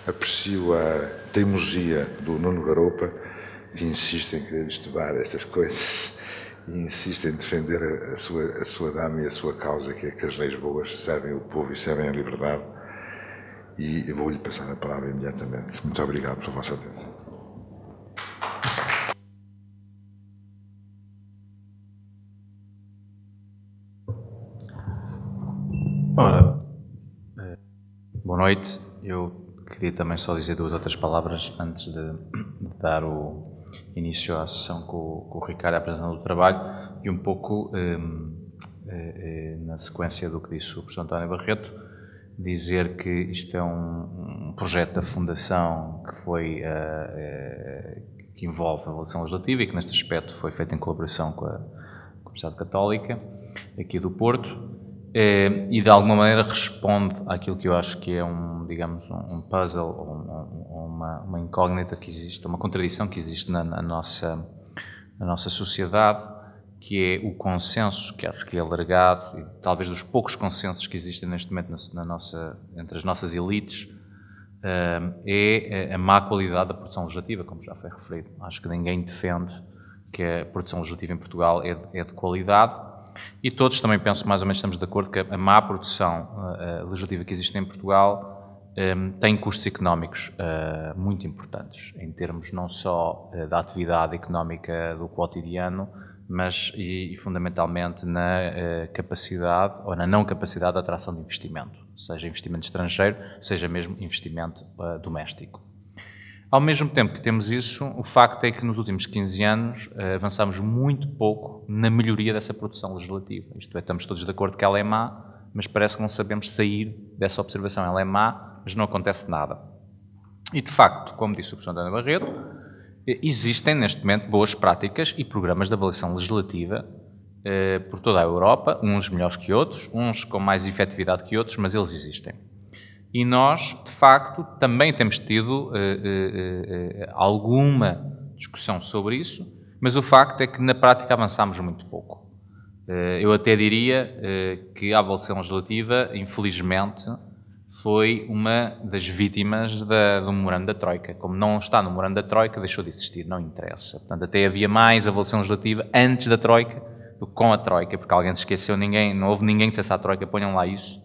Aprecio a teimosia do Nuno Garoupa, que insiste em querer estudar estas coisas e insiste em defender a sua dama e a sua causa, que é que as leis boas servem o povo e servem a liberdade. E eu vou-lhe passar a palavra imediatamente. Muito obrigado pela vossa atenção. Ora, boa noite. Eu queria também só dizer duas outras palavras antes de dar o início à sessão com o Ricardo, a apresentação do trabalho, e um pouco na sequência do que disse o professor António Barreto, dizer que isto é um projeto da Fundação que envolve a avaliação legislativa e que neste aspecto foi feito em colaboração com a Universidade Católica aqui do Porto. E de alguma maneira responde àquilo que eu acho que é digamos, um puzzle ou uma incógnita que existe, uma contradição que existe na nossa sociedade, que é o consenso, que acho que é alargado, e talvez dos poucos consensos que existem neste momento entre as nossas elites, é a má qualidade da produção legislativa, como já foi referido. Acho que ninguém defende que a produção legislativa em Portugal é de qualidade. E todos também penso mais ou menos estamos de acordo que a má produção legislativa que existe em Portugal tem custos económicos muito importantes, em termos não só da atividade económica do cotidiano, mas e fundamentalmente na capacidade ou na não capacidade de atração de investimento, seja investimento estrangeiro, seja mesmo investimento doméstico. Ao mesmo tempo que temos isso, o facto é que nos últimos 15 anos avançamos muito pouco na melhoria dessa produção legislativa. Isto é, estamos todos de acordo que ela é má, mas parece que não sabemos sair dessa observação. Ela é má, mas não acontece nada. E, de facto, como disse o professor António Barreto, existem neste momento boas práticas e programas de avaliação legislativa por toda a Europa, uns melhores que outros, uns com mais efetividade que outros, mas eles existem. E nós, de facto, também temos tido alguma discussão sobre isso, mas o facto é que na prática avançamos muito pouco. Eu até diria que a avaliação legislativa, infelizmente, foi uma das vítimas do memorando da Troika. Como não está no memorando da Troika, deixou de existir, não interessa. Portanto, até havia mais avaliação legislativa antes da Troika do que com a Troika, porque alguém se esqueceu, não houve ninguém que dissesse à Troika, ponham lá isso.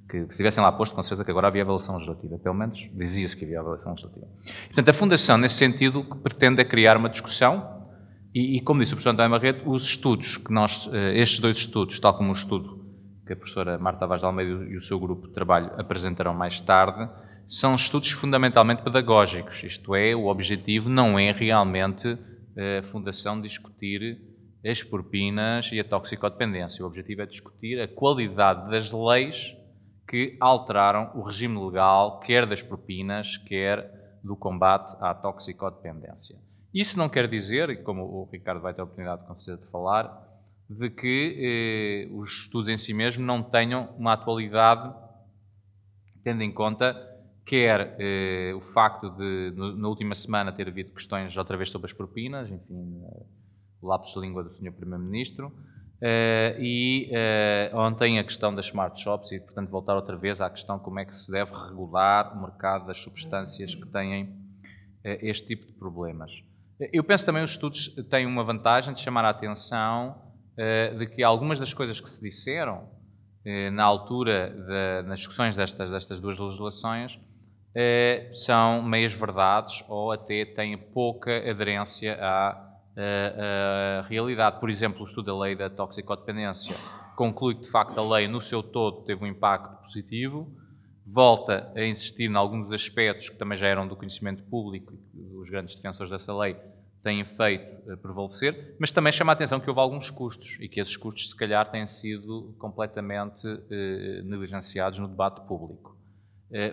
Que se tivessem lá posto, com certeza que agora havia avaliação legislativa, pelo menos dizia-se que havia avaliação legislativa. Portanto, a Fundação, nesse sentido, que pretende é criar uma discussão e, como disse o professor António Barreto, os estudos que estes dois estudos, tal como o estudo que a professora Marta Tavares de Almeida e o seu grupo de trabalho apresentarão mais tarde, são estudos fundamentalmente pedagógicos, isto é, o objetivo não é realmente a Fundação discutir as propinas e a toxicodependência, o objetivo é discutir a qualidade das leis que alteraram o regime legal, quer das propinas, quer do combate à toxicodependência. Isso não quer dizer, e como o Ricardo vai ter a oportunidade com certeza de falar, de que os estudos em si mesmos não tenham uma atualidade, tendo em conta quer o facto de, na última semana, ter havido questões outra vez sobre as propinas, enfim, o lápis de língua do Sr. Primeiro-Ministro, ontem a questão das smart shops e, portanto, voltar outra vez à questão como é que se deve regular o mercado das substâncias que têm este tipo de problemas. Eu penso também que os estudos têm uma vantagem de chamar a atenção de que algumas das coisas que se disseram na altura nas discussões destas duas legislações são meias verdades ou até têm pouca aderência à realidade. Por exemplo, o estudo da lei da toxicodependência conclui que, de facto, a lei no seu todo teve um impacto positivo, volta a insistir em alguns dos aspectos que também já eram do conhecimento público e que os grandes defensores dessa lei têm feito prevalecer, mas também chama a atenção que houve alguns custos e que esses custos, se calhar, têm sido completamente negligenciados no debate público.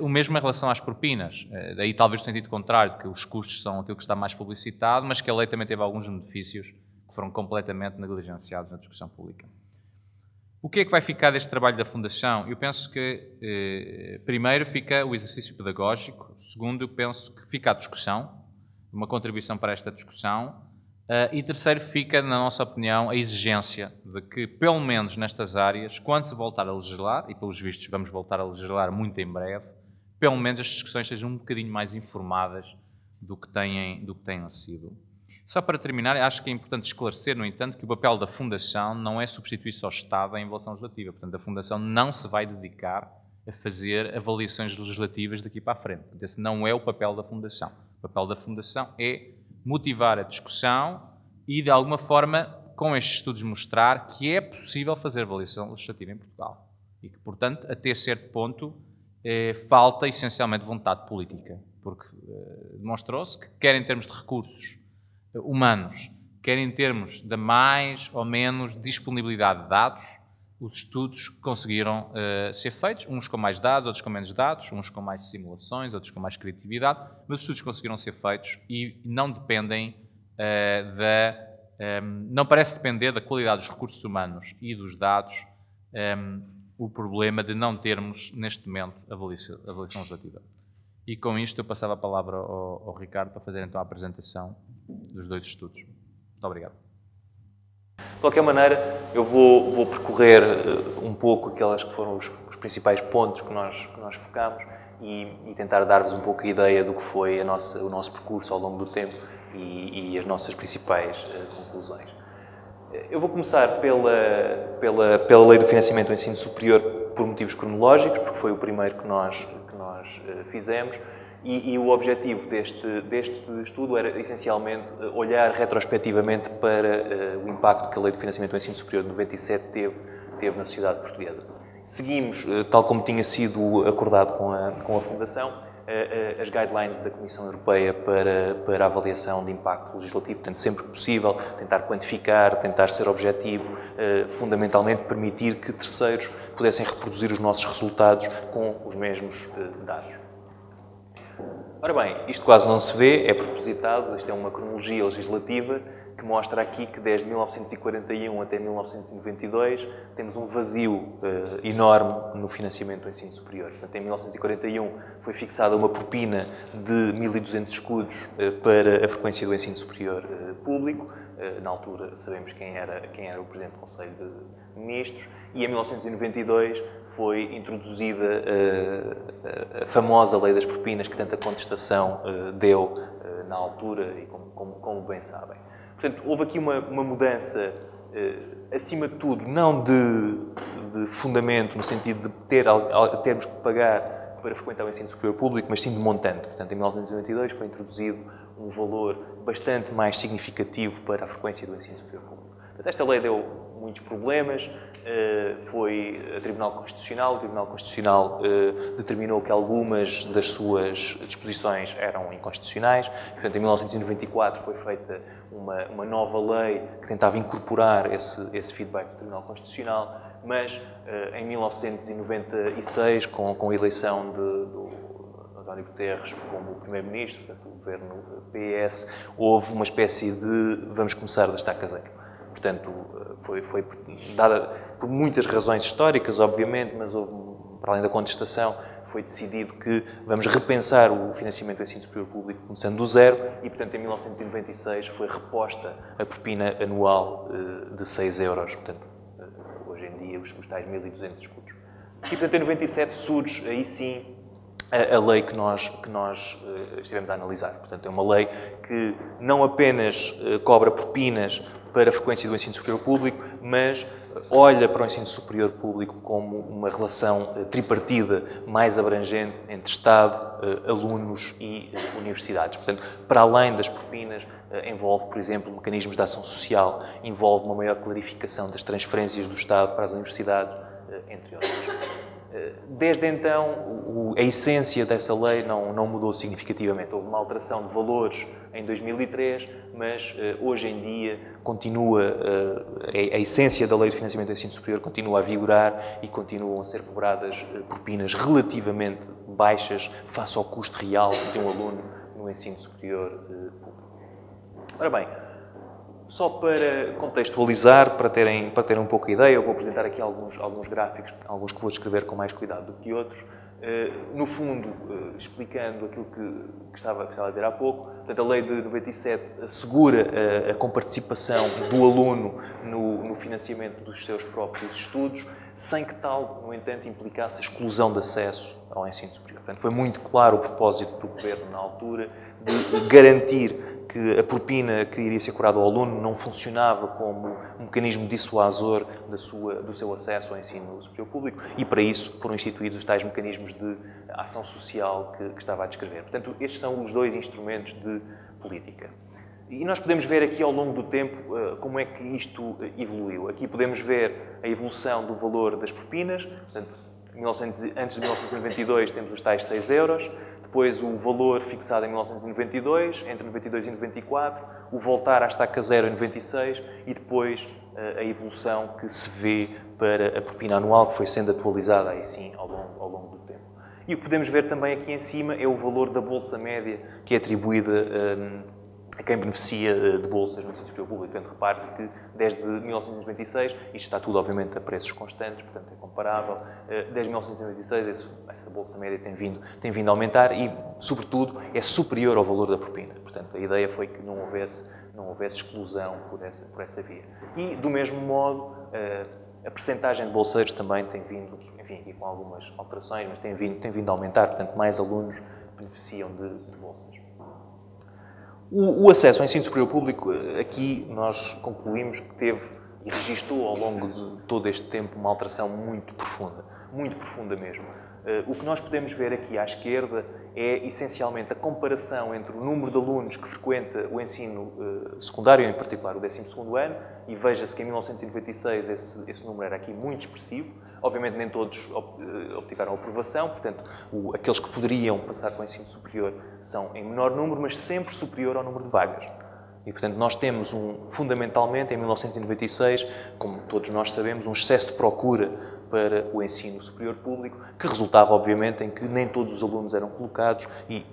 O mesmo em relação às propinas, daí talvez no sentido contrário, de que os custos são aquilo que está mais publicitado, mas que a lei também teve alguns benefícios que foram completamente negligenciados na discussão pública. O que é que vai ficar deste trabalho da Fundação? Eu penso que, primeiro, fica o exercício pedagógico, segundo, eu penso que fica a discussão, uma contribuição para esta discussão, e terceiro, fica, na nossa opinião, a exigência de que, pelo menos nestas áreas, quando se voltar a legislar, e pelos vistos vamos voltar a legislar muito em breve, pelo menos as discussões sejam um bocadinho mais informadas do que têm sido. Só para terminar, acho que é importante esclarecer, no entanto, que o papel da Fundação não é substituir só o Estado em avaliação legislativa. Portanto, a Fundação não se vai dedicar a fazer avaliações legislativas daqui para a frente. Esse não é o papel da Fundação. O papel da Fundação é motivar a discussão e, de alguma forma, com estes estudos mostrar que é possível fazer avaliação legislativa em Portugal. E que, portanto, até certo ponto, falta essencialmente vontade política. Porque demonstrou-se que, quer em termos de recursos humanos, quer em termos de mais ou menos disponibilidade de dados, os estudos conseguiram ser feitos, uns com mais dados, outros com menos dados, uns com mais simulações, outros com mais criatividade, mas os estudos conseguiram ser feitos e não dependem não parece depender da qualidade dos recursos humanos e dos dados o problema de não termos, neste momento, avaliação legislativa. E com isto eu passava a palavra ao Ricardo para fazer então a apresentação dos 2 estudos. Muito obrigado. De qualquer maneira, eu vou percorrer um pouco aquelas que foram os principais pontos que nós focámos e tentar dar-vos um pouco a ideia do que foi o nosso percurso ao longo do tempo e as nossas principais conclusões. Eu vou começar pela Lei do Financiamento do Ensino Superior por motivos cronológicos, porque foi o primeiro que nós fizemos. E o objetivo deste estudo era, essencialmente, olhar retrospectivamente para o impacto que a Lei de Financiamento do Ensino Superior de 97 teve na sociedade portuguesa. Seguimos, tal como tinha sido acordado com a Fundação, as guidelines da Comissão Europeia para a avaliação de impacto legislativo, portanto, sempre que possível, tentar quantificar, tentar ser objetivo, fundamentalmente permitir que terceiros pudessem reproduzir os nossos resultados com os mesmos dados. Ora bem, isto quase não se vê, é propositado, isto é uma cronologia legislativa que mostra aqui que desde 1941 até 1992 temos um vazio enorme no financiamento do ensino superior. Portanto, em 1941 foi fixada uma propina de 1.200 escudos para a frequência do ensino superior público. Na altura sabemos quem era o Presidente do Conselho de Ministros, e em 1992 foi introduzida a famosa Lei das Propinas, que tanta contestação deu na altura, e como bem sabem. Portanto, houve aqui uma mudança, acima de tudo, não de fundamento, no sentido de termos que pagar para frequentar o ensino superior público, mas sim de montante. Portanto, em 1992 foi introduzido um valor bastante mais significativo para a frequência do ensino superior público. Portanto, esta lei deu muitos problemas, foi a Tribunal Constitucional. O Tribunal Constitucional determinou que algumas das suas disposições eram inconstitucionais. Portanto, em 1994 foi feita uma nova lei que tentava incorporar esse feedback do Tribunal Constitucional, mas em 1996, com a eleição do António Guterres como Primeiro-Ministro, portanto, o governo PS, houve uma espécie de vamos começar da estaca zero. Portanto, foi dada por muitas razões históricas, obviamente, mas houve, para além da contestação, foi decidido que vamos repensar o financiamento do ensino superior público começando do zero e, portanto, em 1996 foi reposta a propina anual de 6 euros. Portanto, hoje em dia, os tais 1.200 escudos. E, portanto, em 97 surge, aí sim, a lei que nós estivemos a analisar. Portanto, é uma lei que não apenas cobra propinas para a frequência do ensino superior público, mas olha para o ensino superior público como uma relação tripartida mais abrangente entre Estado, alunos e universidades. Portanto, para além das propinas, envolve, por exemplo, mecanismos de ação social, envolve uma maior clarificação das transferências do Estado para as universidades, entre outros. Desde então, a essência dessa lei não mudou significativamente. Houve uma alteração de valores em 2003, mas hoje em dia continua, a essência da Lei de Financiamento do Ensino Superior continua a vigorar e continuam a ser cobradas propinas relativamente baixas face ao custo real de um aluno no ensino superior público. Ora bem, só para contextualizar, para terem um pouco a ideia, eu vou apresentar aqui alguns gráficos, alguns que vou descrever com mais cuidado do que outros. No fundo, explicando aquilo que estava a dizer há pouco, portanto, a Lei de 97 assegura a comparticipação do aluno no financiamento dos seus próprios estudos, sem que tal, no entanto, implicasse a exclusão de acesso ao ensino superior. Portanto, foi muito claro o propósito do Governo na altura de garantir que a propina que iria ser cobrada ao aluno não funcionava como um mecanismo dissuasor do seu acesso ao ensino superior público e, para isso, foram instituídos os tais mecanismos de ação social que estava a descrever. Portanto, estes são os dois instrumentos de política. E nós podemos ver aqui ao longo do tempo como é que isto evoluiu. Aqui podemos ver a evolução do valor das propinas. Portanto, antes de 1992 temos os tais 6 euros, depois o valor fixado em 1992, entre 92 e 94, o voltar à estaca zero em 96 e depois a evolução que se vê para a propina anual, que foi sendo atualizada aí sim ao longo do tempo. E o que podemos ver também aqui em cima é o valor da bolsa média que é atribuída a quem beneficia de bolsas no ensino superior público. Portanto, repare-se que desde 1996, isto está tudo obviamente a preços constantes, portanto é comparável, desde 1996 essa bolsa média tem vindo a aumentar e, sobretudo, é superior ao valor da propina. Portanto, a ideia foi que não houvesse exclusão por essa via. E, do mesmo modo, a percentagem de bolseiros também tem vindo, enfim, aqui com algumas alterações, mas tem vindo a aumentar, portanto, mais alunos beneficiam de bolsas. O acesso ao ensino superior público, aqui nós concluímos que teve e registou ao longo de todo este tempo uma alteração muito profunda mesmo. O que nós podemos ver aqui à esquerda é essencialmente a comparação entre o número de alunos que frequenta o ensino secundário, em particular o 12º ano, e veja-se que em 1996 esse número era aqui muito expressivo. Obviamente nem todos obtiveram aprovação, portanto, aqueles que poderiam passar para o ensino superior são em menor número, mas sempre superior ao número de vagas. E, portanto, nós temos, fundamentalmente, em 1996, como todos nós sabemos, um excesso de procura para o ensino superior público, que resultava, obviamente, em que nem todos os alunos eram colocados e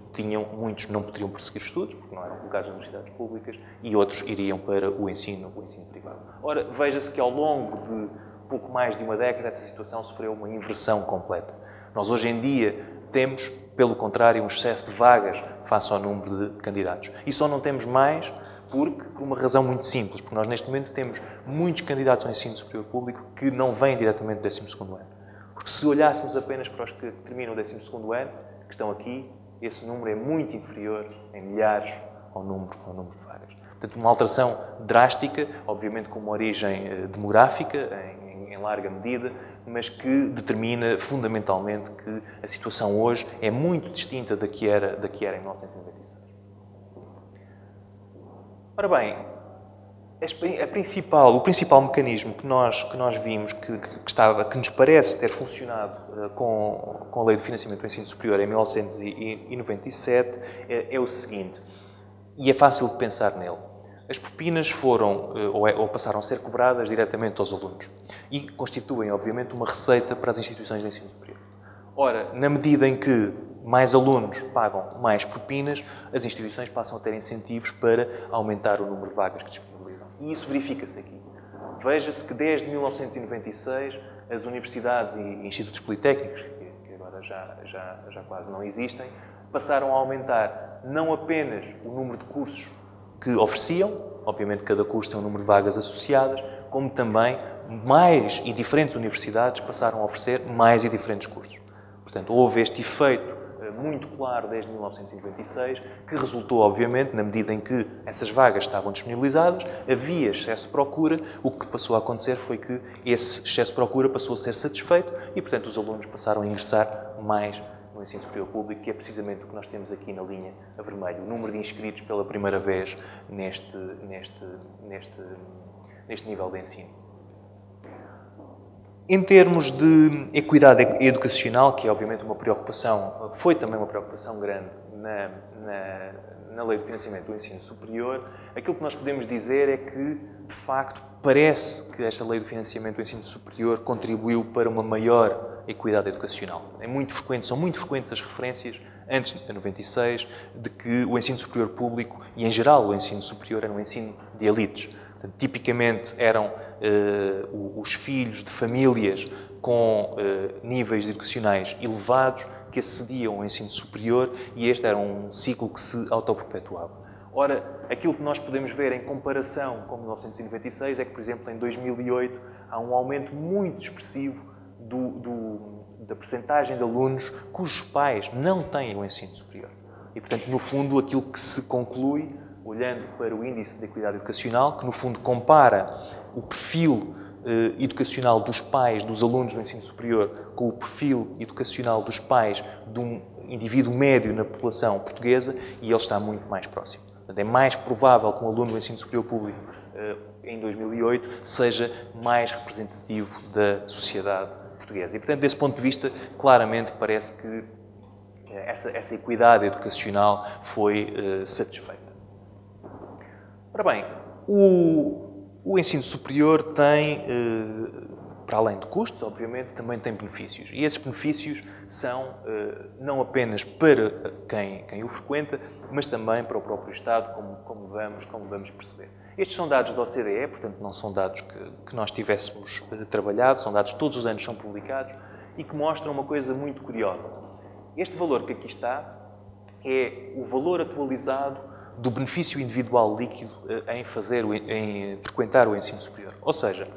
muitos não poderiam prosseguir estudos, porque não eram colocados nas universidades públicas, e outros iriam para o ensino privado. Ora, veja-se que ao longo de pouco mais de uma década, essa situação sofreu uma inversão completa. Nós, hoje em dia, temos, pelo contrário, um excesso de vagas face ao número de candidatos. E só não temos mais por uma razão muito simples, porque nós, neste momento, temos muitos candidatos ao ensino superior público que não vêm diretamente do 12º ano. Porque se olhássemos apenas para os que terminam o 12º ano, que estão aqui, esse número é muito inferior, em milhares, ao número de vagas. Portanto, uma alteração drástica, obviamente com uma origem demográfica, em larga medida, mas que determina fundamentalmente que a situação hoje é muito distinta da que era em 1996. Ora bem, o principal mecanismo que nós vimos que nos parece ter funcionado com a Lei de Financiamento do Ensino Superior em 1997 é o seguinte, e é fácil de pensar nele. As propinas foram ou passaram a ser cobradas diretamente aos alunos e constituem, obviamente, uma receita para as instituições de ensino superior. Ora, na medida em que mais alunos pagam mais propinas, as instituições passam a ter incentivos para aumentar o número de vagas que disponibilizam. E isso verifica-se aqui. Veja-se que desde 1996 as universidades e institutos politécnicos, que agora já quase não existem, passaram a aumentar não apenas o número de cursos que ofereciam, obviamente cada curso tem um número de vagas associadas, como também mais e diferentes universidades passaram a oferecer mais e diferentes cursos. Portanto, houve este efeito muito claro desde 1996, que resultou, obviamente, na medida em que essas vagas estavam disponibilizadas, havia excesso de procura, o que passou a acontecer foi que esse excesso de procura passou a ser satisfeito e, portanto, os alunos passaram a ingressar mais no ensino superior público, que é precisamente o que nós temos aqui na linha a vermelho, o número de inscritos pela primeira vez neste nível de ensino. Em termos de equidade educacional, que é obviamente uma preocupação, foi também uma preocupação grande na Lei de Financiamento do Ensino Superior, aquilo que nós podemos dizer é que, de facto, parece que esta Lei de Financiamento do Ensino Superior contribuiu para uma maior equidade educacional. São muito frequentes as referências, antes de 96, de que o ensino superior público, e em geral o ensino superior, era um ensino de elites. Portanto, tipicamente eram os filhos de famílias com níveis educacionais elevados que acediam ao ensino superior e este era um ciclo que se autoperpetuava. Ora, aquilo que nós podemos ver em comparação com 1996 é que, por exemplo, em 2008 há um aumento muito expressivo da percentagem de alunos cujos pais não têm o ensino superior. E, portanto, no fundo, aquilo que se conclui, olhando para o Índice de Equidade Educacional, que no fundo compara o perfil educacional dos pais dos alunos do ensino superior com o perfil educacional dos pais de um indivíduo médio na população portuguesa, e ele está muito mais próximo. Portanto, é mais provável que um aluno do ensino superior público em 2008 seja mais representativo da sociedade portuguesa. E, portanto, desse ponto de vista, claramente parece que essa equidade educacional foi satisfeita. Ora bem, o ensino superior tem, para além de custos, obviamente, também tem benefícios. E esses benefícios são não apenas para quem o frequenta, mas também para o próprio Estado, como vamos perceber. Estes são dados da OCDE, portanto não são dados que nós tivéssemos trabalhado, são dados que todos os anos são publicados e que mostram uma coisa muito curiosa. Este valor que aqui está é o valor atualizado do benefício individual líquido em frequentar o ensino superior. Ou seja,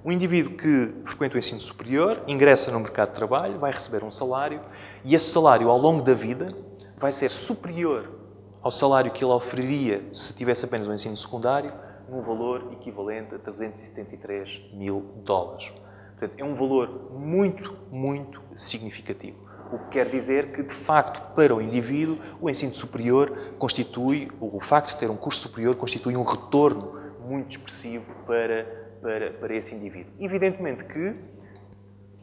o indivíduo que frequenta o ensino superior ingressa no mercado de trabalho, vai receber um salário e esse salário, ao longo da vida, vai ser superior ao salário que ele oferiria se tivesse apenas o ensino secundário, num valor equivalente a 373 mil dólares. Portanto, é um valor muito, muito significativo. O que quer dizer que, de facto, para o indivíduo, o ensino superior constitui, o facto de ter um curso superior constitui um retorno muito expressivo para esse indivíduo. Evidentemente que,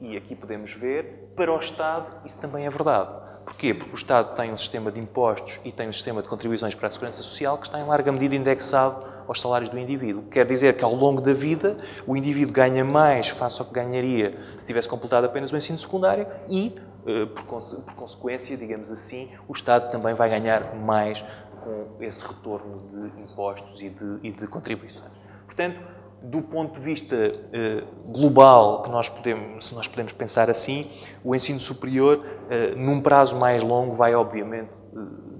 e aqui podemos ver, para o Estado isso também é verdade. Porquê? Porque o Estado tem um sistema de impostos e tem um sistema de contribuições para a Segurança Social que está em larga medida indexado aos salários do indivíduo. Quer dizer que ao longo da vida o indivíduo ganha mais face ao que ganharia se tivesse completado apenas o ensino secundário e, por consequência, digamos assim, o Estado também vai ganhar mais com esse retorno de impostos e de contribuições. Portanto, do ponto de vista global, se nós podemos pensar assim, o ensino superior, num prazo mais longo, vai obviamente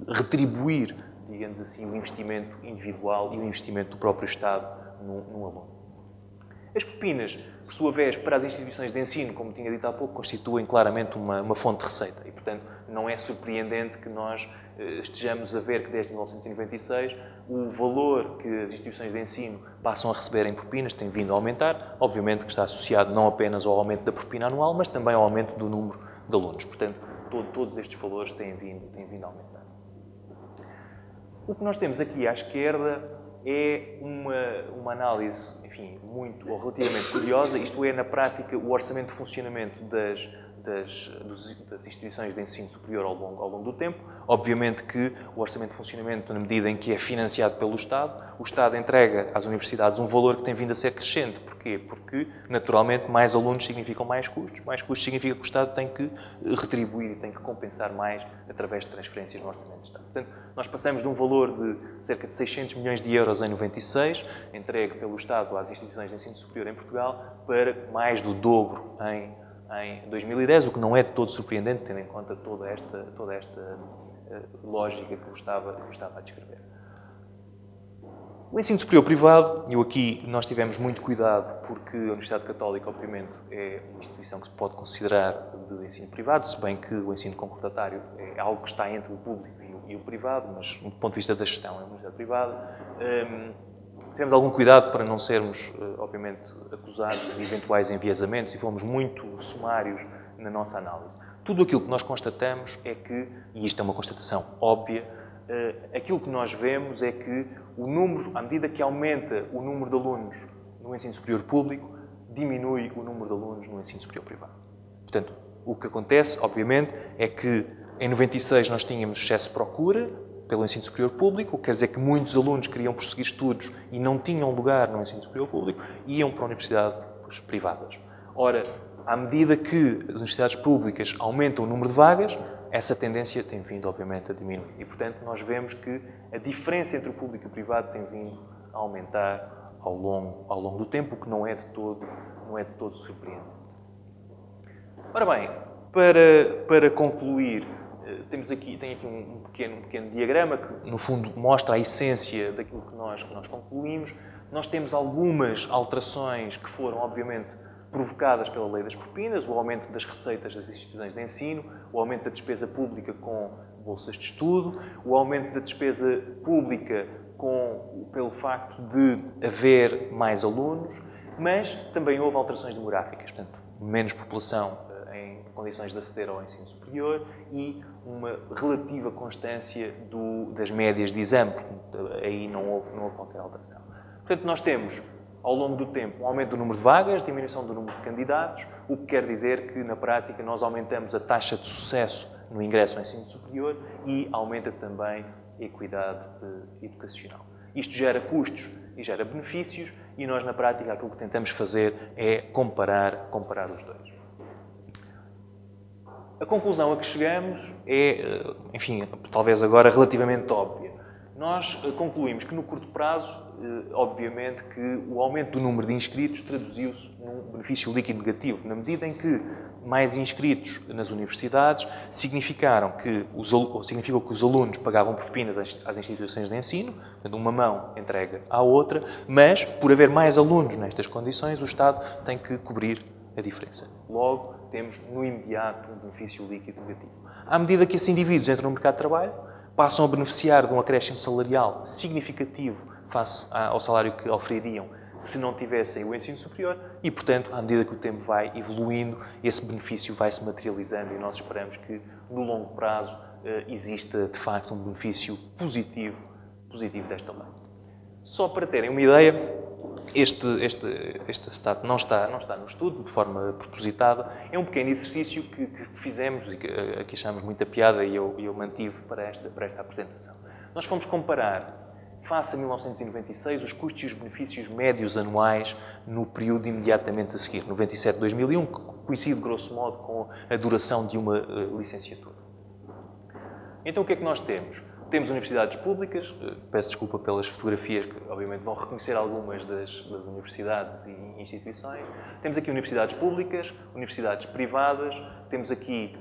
retribuir, digamos assim, o investimento individual e o investimento do próprio Estado no aluno. As propinas, por sua vez, para as instituições de ensino, como tinha dito há pouco, constituem claramente uma fonte de receita e, portanto, não é surpreendente que nós estejamos a ver que desde 1996 o valor que as instituições de ensino passam a receber em propinas tem vindo a aumentar, obviamente que está associado não apenas ao aumento da propina anual, mas também ao aumento do número de alunos. Portanto, todos estes valores têm vindo a aumentar. O que nós temos aqui à esquerda é uma análise, enfim, muito ou relativamente curiosa, isto é, na prática, o orçamento de funcionamento das instituições de ensino superior ao longo do tempo. Obviamente que o orçamento de funcionamento, na medida em que é financiado pelo Estado, o Estado entrega às universidades um valor que tem vindo a ser crescente. Porquê? Porque, naturalmente, mais alunos significam mais custos significa que o Estado tem que retribuir e tem que compensar mais através de transferências no orçamento do Estado. Portanto, nós passamos de um valor de cerca de 600 milhões de euros em 96, entregue pelo Estado às instituições de ensino superior em Portugal, para mais do dobro em 2010, o que não é de todo surpreendente, tendo em conta toda esta lógica que eu estava a descrever. O ensino superior privado, e aqui nós tivemos muito cuidado, porque a Universidade Católica, obviamente, é uma instituição que se pode considerar de ensino privado, se bem que o ensino concordatário é algo que está entre o público e o privado, mas do ponto de vista da gestão é uma universidade privada. Tivemos algum cuidado para não sermos, obviamente, acusados de eventuais enviesamentos e fomos muito sumários na nossa análise. Tudo aquilo que nós constatamos é que, e isto é uma constatação óbvia, aquilo que nós vemos é que o número, à medida que aumenta o número de alunos no ensino superior público, diminui o número de alunos no ensino superior privado. Portanto, o que acontece, obviamente, é que em 96 nós tínhamos excesso de procura pelo ensino superior público, o que quer dizer que muitos alunos queriam prosseguir estudos e não tinham lugar no ensino superior público e iam para universidades privadas. Ora, à medida que as universidades públicas aumentam o número de vagas, essa tendência tem vindo, obviamente, a diminuir. E, portanto, nós vemos que a diferença entre o público e o privado tem vindo a aumentar ao longo do tempo, o que não é de todo surpreendente. Ora bem, para concluir, tem aqui um pequeno diagrama que, no fundo, mostra a essência daquilo que nós concluímos. Nós temos algumas alterações que foram, obviamente, provocadas pela lei das propinas, o aumento das receitas das instituições de ensino, o aumento da despesa pública com bolsas de estudo, o aumento da despesa pública pelo facto de haver mais alunos, mas também houve alterações demográficas, portanto, menos população em condições de aceder ao ensino superior e uma relativa constância das médias de exame, portanto, aí não houve qualquer alteração. Portanto, nós temos, ao longo do tempo, um aumento do número de vagas, diminuição do número de candidatos, o que quer dizer que, na prática, nós aumentamos a taxa de sucesso no ingresso ao ensino superior e aumenta também a equidade educacional. Isto gera custos e gera benefícios e nós, na prática, aquilo que tentamos fazer é comparar os dois. A conclusão a que chegamos é, enfim, talvez agora relativamente óbvia. Nós concluímos que, no curto prazo, obviamente, que o aumento do número de inscritos traduziu-se num benefício líquido negativo, na medida em que mais inscritos nas universidades significou que os alunos pagavam propinas às instituições de ensino, portanto, uma mão entrega à outra, mas, por haver mais alunos nestas condições, o Estado tem que cobrir a diferença. Logo, temos, no imediato, um benefício líquido negativo. À medida que esses indivíduos entram no mercado de trabalho, passam a beneficiar de um acréscimo salarial significativo face ao salário que ofeririam se não tivessem o ensino superior e, portanto, à medida que o tempo vai evoluindo, esse benefício vai se materializando e nós esperamos que, no longo prazo, exista, de facto, um benefício positivo desta lei. Só para terem uma ideia, este stat não está no estudo, de forma propositada. É um pequeno exercício que fizemos e que aqui achamos muita piada e eu mantive para esta apresentação. Nós fomos comparar, face a 1996, os custos e os benefícios médios anuais no período imediatamente a seguir, 97-2001, que coincide, grosso modo, com a duração de uma licenciatura. Então, o que é que nós temos? Temos universidades públicas, peço desculpa pelas fotografias, que obviamente vão reconhecer algumas das universidades e instituições. Temos aqui universidades públicas, universidades privadas, temos aqui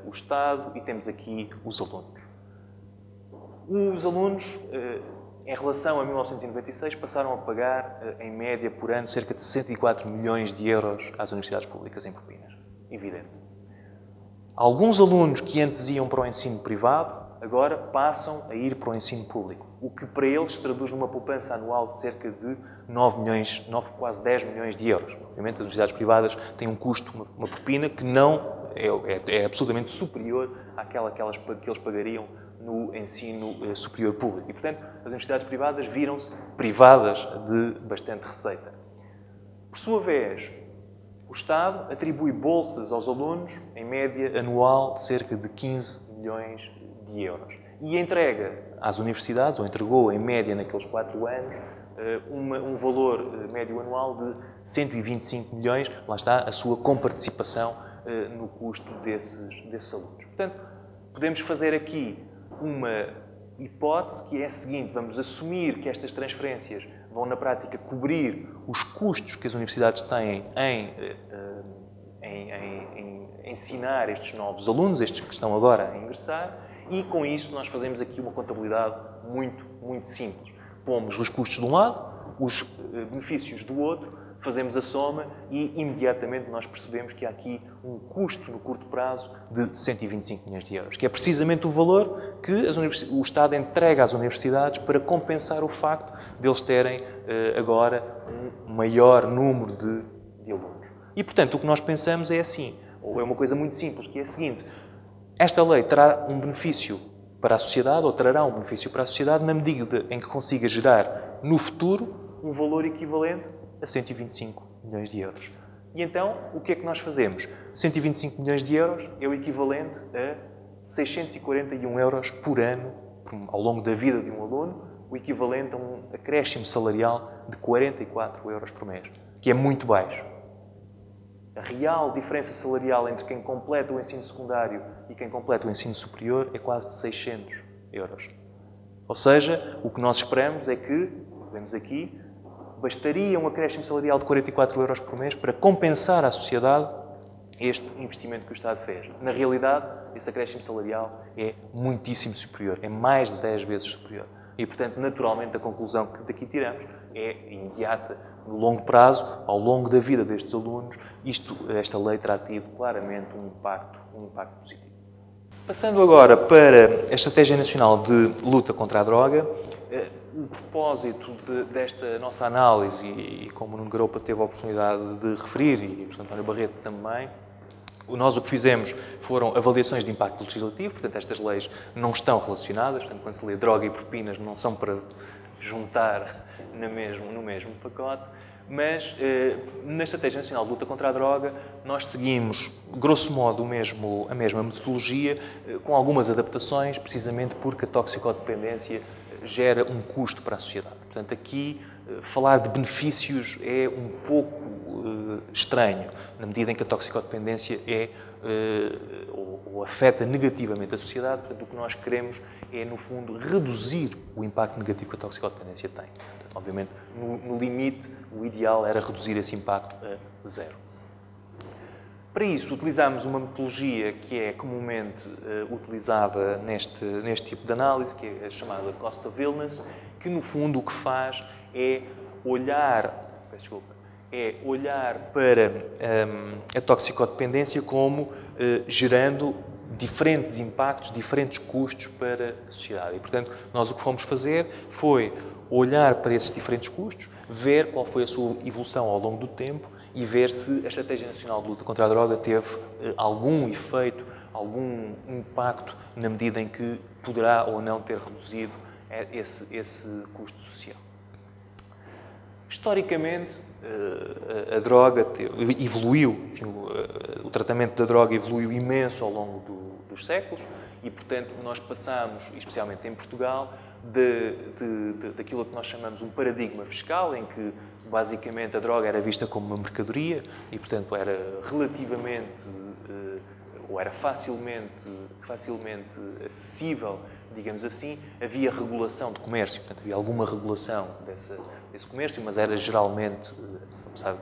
o Estado e temos aqui os alunos. Os alunos, em relação a 1996, passaram a pagar, em média, por ano, cerca de 64 milhões de euros às universidades públicas em propinas. Evidente. Alguns alunos que antes iam para o ensino privado, agora passam a ir para o ensino público, o que para eles se traduz numa poupança anual de cerca de 9, quase 10 milhões de euros. Obviamente, as universidades privadas têm um custo, uma propina, que não é absolutamente superior àquela que eles pagariam no ensino superior público. E, portanto, as universidades privadas viram-se privadas de bastante receita. Por sua vez, o Estado atribui bolsas aos alunos, em média anual, de cerca de 15 milhões de euros. E entrega às universidades, ou entregou em média naqueles 4 anos, um valor médio anual de 125 milhões, lá está a sua comparticipação no custo desses alunos. Portanto, podemos fazer aqui uma hipótese que é a seguinte: vamos assumir que estas transferências vão, na prática, cobrir os custos que as universidades têm em ensinar estes novos alunos, estes que estão agora a ingressar, e com isso nós fazemos aqui uma contabilidade muito, muito simples. Pomos os custos de um lado, os benefícios do outro, fazemos a soma e imediatamente nós percebemos que há aqui um custo no curto prazo de 125 milhões de euros, que é precisamente o valor que o Estado entrega às universidades para compensar o facto de eles terem agora um maior número de alunos. E, portanto, o que nós pensamos é assim, ou é uma coisa muito simples, que é a seguinte: esta lei terá um benefício para a sociedade, ou trará um benefício para a sociedade, na medida em que consiga gerar, no futuro, um valor equivalente a 125 milhões de euros. E então, o que é que nós fazemos? 125 milhões de euros é o equivalente a 641 euros por ano, ao longo da vida de um aluno, o equivalente a um acréscimo salarial de 44 euros por mês, que é muito baixo. A real diferença salarial entre quem completa o ensino secundário e quem completa o ensino superior é quase de 600 euros. Ou seja, o que nós esperamos é que, vemos aqui, bastaria um acréscimo salarial de 44 euros por mês para compensar à sociedade este investimento que o Estado fez. Na realidade, esse acréscimo salarial é muitíssimo superior, é mais de 10 vezes superior. E, portanto, naturalmente, a conclusão que daqui tiramos é imediata: no longo prazo, ao longo da vida destes alunos, esta lei terá tido claramente um impacto positivo. Passando agora para a Estratégia Nacional de Luta contra a Droga, o propósito desta nossa análise, e como o Nuno Garoupa teve a oportunidade de referir, e o Professor António Barreto também, nós o que fizemos foram avaliações de impacto legislativo, portanto estas leis não estão relacionadas, portanto quando se lê droga e propinas não são para juntar no mesmo pacote, mas na Estratégia Nacional de Luta contra a Droga nós seguimos, grosso modo, a mesma metodologia, com algumas adaptações, precisamente porque a toxicodependência gera um custo para a sociedade. Portanto, aqui falar de benefícios é um pouco estranho, na medida em que a toxicodependência ou afeta negativamente a sociedade. Portanto, o que nós queremos é, no fundo, reduzir o impacto negativo que a toxicodependência tem. Portanto, obviamente, no limite, o ideal era reduzir esse impacto a zero. Para isso, utilizamos uma metodologia que é comumente utilizada neste tipo de análise, que é a chamada Cost of Illness, que, no fundo, o que faz é olhar para a toxicodependência como gerando diferentes impactos, diferentes custos para a sociedade. E, portanto, nós o que fomos fazer foi olhar para esses diferentes custos, ver qual foi a sua evolução ao longo do tempo e ver se a Estratégia Nacional de Luta contra a Droga teve algum efeito, algum impacto, na medida em que poderá ou não ter reduzido esse custo social. Historicamente, a droga evoluiu, enfim, o tratamento da droga evoluiu imenso ao longo dos séculos e, portanto, nós passamos, especialmente em Portugal, daquilo que nós chamamos um paradigma fiscal, em que, basicamente, a droga era vista como uma mercadoria e, portanto, era relativamente ou era facilmente acessível, digamos assim. Havia regulação de comércio, portanto, havia alguma regulação desse comércio, mas era geralmente, começar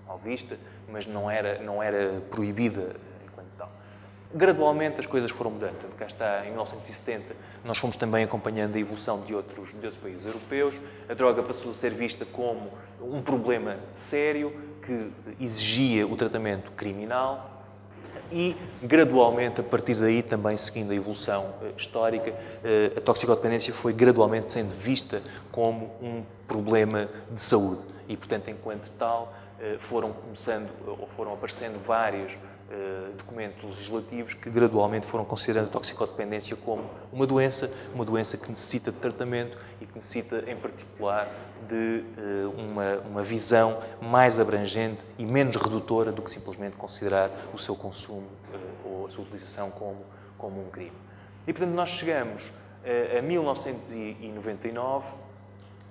mal vista, mas não era proibida enquanto tal. Gradualmente as coisas foram mudando. Portanto, cá está, em 1970, nós fomos também acompanhando a evolução de outros países europeus. A droga passou a ser vista como um problema sério que exigia o tratamento criminal e, gradualmente, a partir daí, também seguindo a evolução histórica, a toxicodependência foi gradualmente sendo vista como um problema de saúde. E, portanto, enquanto tal, foram aparecendo vários documentos legislativos que gradualmente foram considerando a toxicodependência como uma doença que necessita de tratamento e que necessita, em particular, de uma visão mais abrangente e menos redutora do que simplesmente considerar o seu consumo ou a sua utilização como um crime. E, portanto, nós chegamos a 1999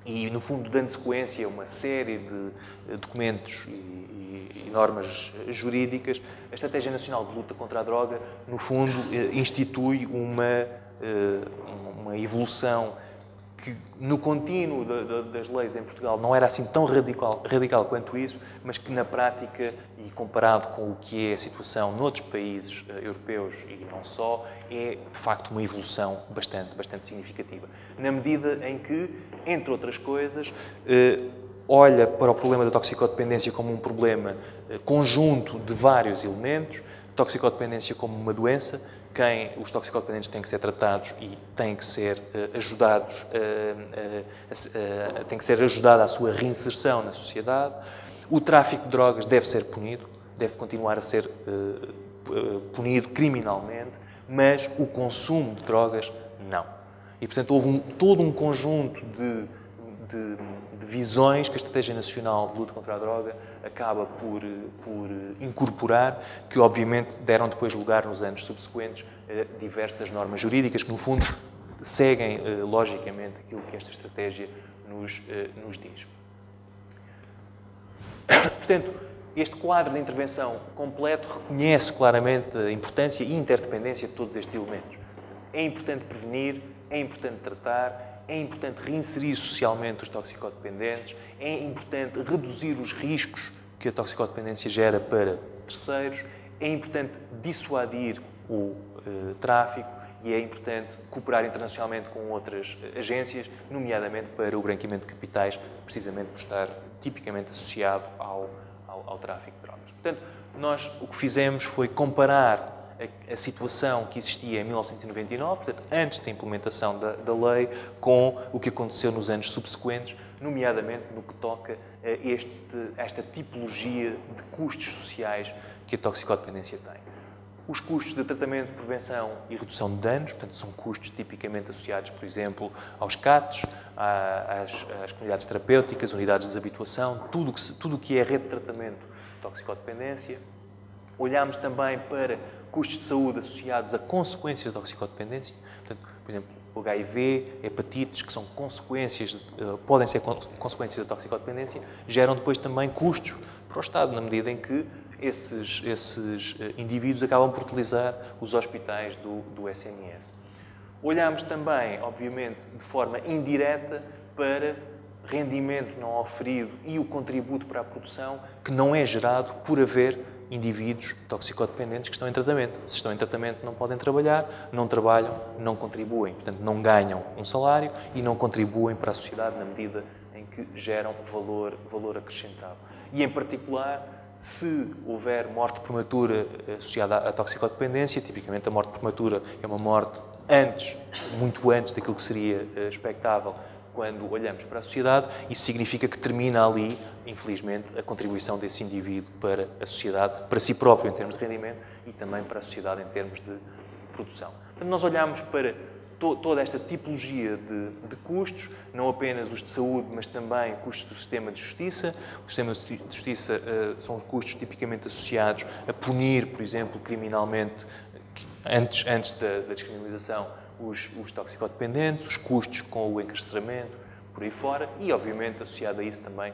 e, no fundo, dando sequência a uma série de documentos e normas jurídicas, a Estratégia Nacional de Luta contra a Droga, no fundo, institui uma evolução que, no contínuo das leis em Portugal, não era assim tão radical quanto isso, mas que, na prática, e comparado com o que é a situação noutros países europeus e não só, é, de facto, uma evolução bastante significativa. Na medida em que, entre outras coisas, olha para o problema da toxicodependência como um problema conjunto de vários elementos, toxicodependência como uma doença, os toxicodependentes têm que ser tratados e têm que ser ajudados, tem que ser ajudada a sua reinserção na sociedade. O tráfico de drogas deve ser punido, deve continuar a ser punido criminalmente, mas o consumo de drogas não. E, portanto, houve todo um conjunto de visões que a Estratégia Nacional de Luta contra a Droga acaba por incorporar, que obviamente deram depois lugar nos anos subsequentes a diversas normas jurídicas que, no fundo, seguem logicamente aquilo que esta estratégia nos diz. Portanto, este quadro de intervenção completo reconhece claramente a importância e interdependência de todos estes elementos. É importante prevenir, é importante tratar, é importante reinserir socialmente os toxicodependentes, é importante reduzir os riscos que a toxicodependência gera para terceiros, é importante dissuadir o tráfico e é importante cooperar internacionalmente com outras agências, nomeadamente para o branqueamento de capitais, precisamente por estar tipicamente associado ao tráfico de drogas. Portanto, nós o que fizemos foi comparar a situação que existia em 1999, portanto, antes da implementação da lei, com o que aconteceu nos anos subsequentes, nomeadamente no que toca a esta tipologia de custos sociais que a toxicodependência tem. Os custos de tratamento, prevenção e redução de danos, portanto, são custos tipicamente associados, por exemplo, aos CATs, às comunidades terapêuticas, unidades de desabituação, tudo o que é rede de tratamento de toxicodependência. Olhámos também para custos de saúde associados a consequências da toxicodependência, portanto, por exemplo, o HIV, hepatites, que são consequências, podem ser consequências da toxicodependência, geram depois também custos para o Estado, na medida em que esses indivíduos acabam por utilizar os hospitais do SNS. Olhámos também, obviamente, de forma indireta para rendimento não oferido e o contributo para a produção que não é gerado por haver indivíduos toxicodependentes que estão em tratamento. Se estão em tratamento, não podem trabalhar, não trabalham, não contribuem. Portanto, não ganham um salário e não contribuem para a sociedade na medida em que geram valor acrescentado. E, em particular, se houver morte prematura associada à toxicodependência, tipicamente a morte prematura é uma morte muito antes daquilo que seria expectável quando olhamos para a sociedade, isso significa que termina ali, infelizmente, a contribuição desse indivíduo para a sociedade, para si próprio em termos de rendimento e também para a sociedade em termos de produção. Portanto, nós olhamos para toda esta tipologia de custos, não apenas os de saúde, mas também custos do sistema de justiça. O sistema de justiça são os custos tipicamente associados a punir, por exemplo, criminalmente, antes da descriminalização, os toxicodependentes, os custos com o encarceramento, por aí fora, e, obviamente, associado a isso também,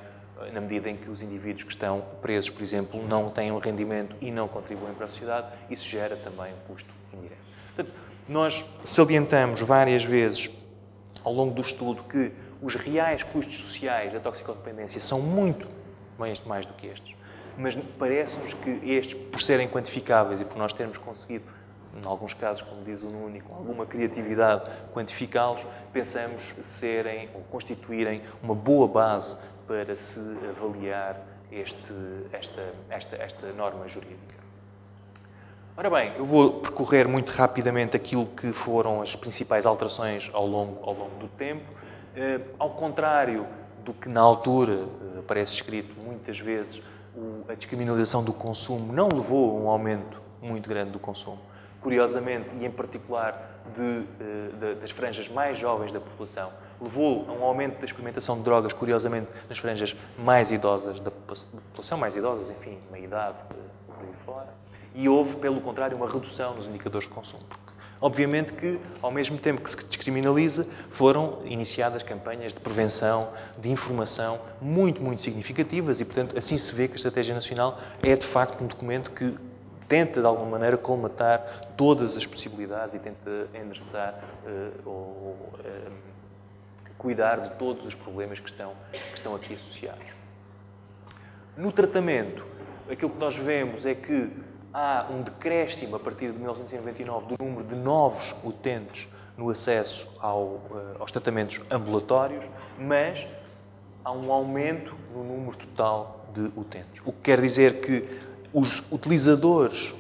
na medida em que os indivíduos que estão presos, por exemplo, não têm um rendimento e não contribuem para a sociedade, isso gera também um custo indireto. Portanto, nós salientamos várias vezes ao longo do estudo que os reais custos sociais da toxicodependência são muito mais do que estes, mas parece-nos que estes, por serem quantificáveis e por nós termos conseguido, em alguns casos, como diz o Nuno, com alguma criatividade, quantificá-los, pensamos serem ou constituírem uma boa base para se avaliar esta norma jurídica. Ora bem, eu vou percorrer muito rapidamente aquilo que foram as principais alterações ao longo do tempo. Ao contrário do que na altura aparece escrito muitas vezes, a descriminalização do consumo não levou a um aumento muito grande do consumo. Curiosamente, e em particular das franjas mais jovens da população, levou a um aumento da experimentação de drogas, curiosamente, nas franjas mais idosas da população, mais idosas, enfim, meia idade, por aí fora. E houve, pelo contrário, uma redução nos indicadores de consumo. Porque, obviamente que, ao mesmo tempo que se descriminaliza, foram iniciadas campanhas de prevenção, de informação, muito significativas e, portanto, assim se vê que a Estratégia Nacional é, de facto, um documento que tenta, de alguma maneira, colmatar todas as possibilidades e tenta endereçar cuidar de todos os problemas que estão aqui associados. No tratamento, aquilo que nós vemos é que há um decréscimo, a partir de 1999, do número de novos utentes no acesso aos tratamentos ambulatórios, mas há um aumento no número total de utentes. O que quer dizer que os utilizadores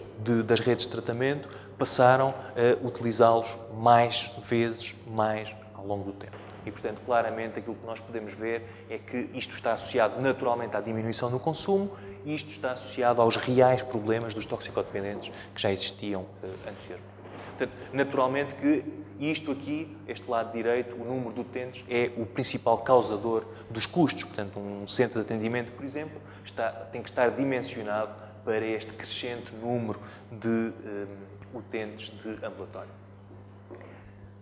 das redes de tratamento passaram a utilizá-los mais vezes, mais ao longo do tempo. E, portanto, claramente aquilo que nós podemos ver é que isto está associado naturalmente à diminuição no consumo e isto está associado aos reais problemas dos toxicodependentes que já existiam anteriormente. Portanto, naturalmente que isto aqui, este lado direito, o número de utentes, é o principal causador dos custos. Portanto, um centro de atendimento, por exemplo, tem que estar dimensionado para este crescente número de utentes de ambulatório.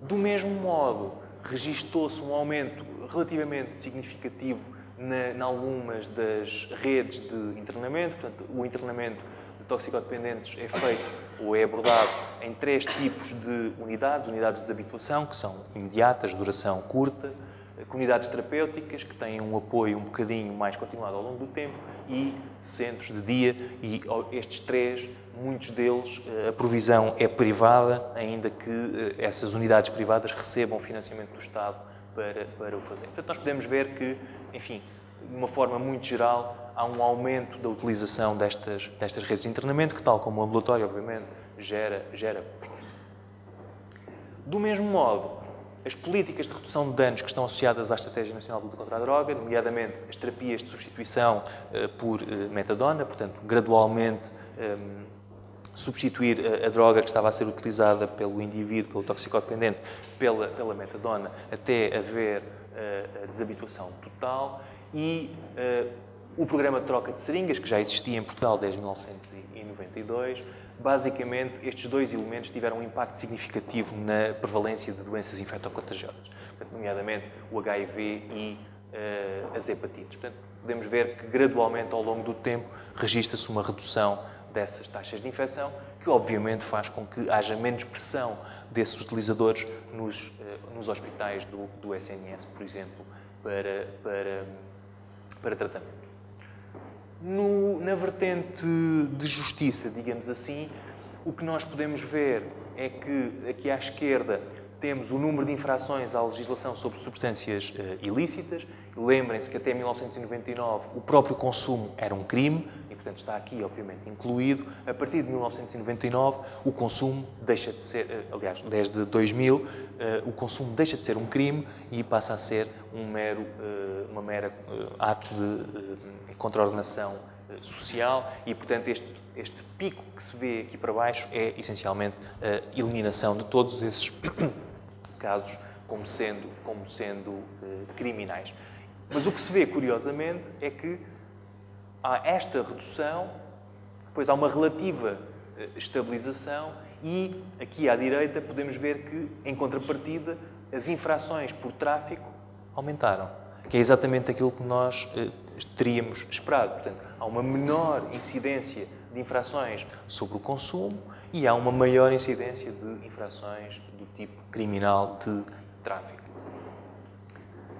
Do mesmo modo, registou-se um aumento relativamente significativo em algumas das redes de internamento. Portanto, o internamento de toxicodependentes é feito ou é abordado em 3 tipos de unidades. Unidades de desabituação, que são imediatas, duração curta, comunidades terapêuticas que têm um apoio um bocadinho mais continuado ao longo do tempo e centros de dia, e estes três, muitos deles, a provisão é privada, ainda que essas unidades privadas recebam financiamento do Estado para o fazer. Portanto, nós podemos ver que, enfim, de uma forma muito geral, há um aumento da utilização destas redes de internamento, que, tal como o ambulatório, obviamente, gera custos. Do mesmo modo, as políticas de redução de danos que estão associadas à Estratégia Nacional de Luta contra a Droga, nomeadamente as terapias de substituição por metadona, portanto, gradualmente substituir a droga que estava a ser utilizada pelo indivíduo, pelo toxicodependente, pela metadona, até haver a desabituação total, e o programa de troca de seringas, que já existia em Portugal desde 1992, basicamente estes dois elementos tiveram um impacto significativo na prevalência de doenças infectocontagiosas, nomeadamente o HIV e as hepatites. Portanto, podemos ver que gradualmente, ao longo do tempo, registra-se uma redução dessas taxas de infecção, que obviamente faz com que haja menos pressão desses utilizadores nos hospitais do SNS, por exemplo, para tratamento. Na vertente de justiça, digamos assim, o que nós podemos ver é que aqui à esquerda temos o número de infrações à legislação sobre substâncias ilícitas. Lembrem-se que até 1999 o próprio consumo era um crime e, portanto, está aqui, obviamente, incluído. A partir de 1999 o consumo deixa de ser, aliás, desde 2000, o consumo deixa de ser um crime e passa a ser um mero ato de contraordenação social e, portanto, este pico que se vê aqui para baixo é, essencialmente, a eliminação de todos esses casos como sendo criminais. Mas o que se vê, curiosamente, é que há esta redução, depois há uma relativa estabilização e, aqui à direita, podemos ver que, em contrapartida, as infrações por tráfico aumentaram, que é exatamente aquilo que nós teríamos esperado. Portanto, há uma menor incidência de infrações sobre o consumo e há uma maior incidência de infrações do tipo criminal de tráfico.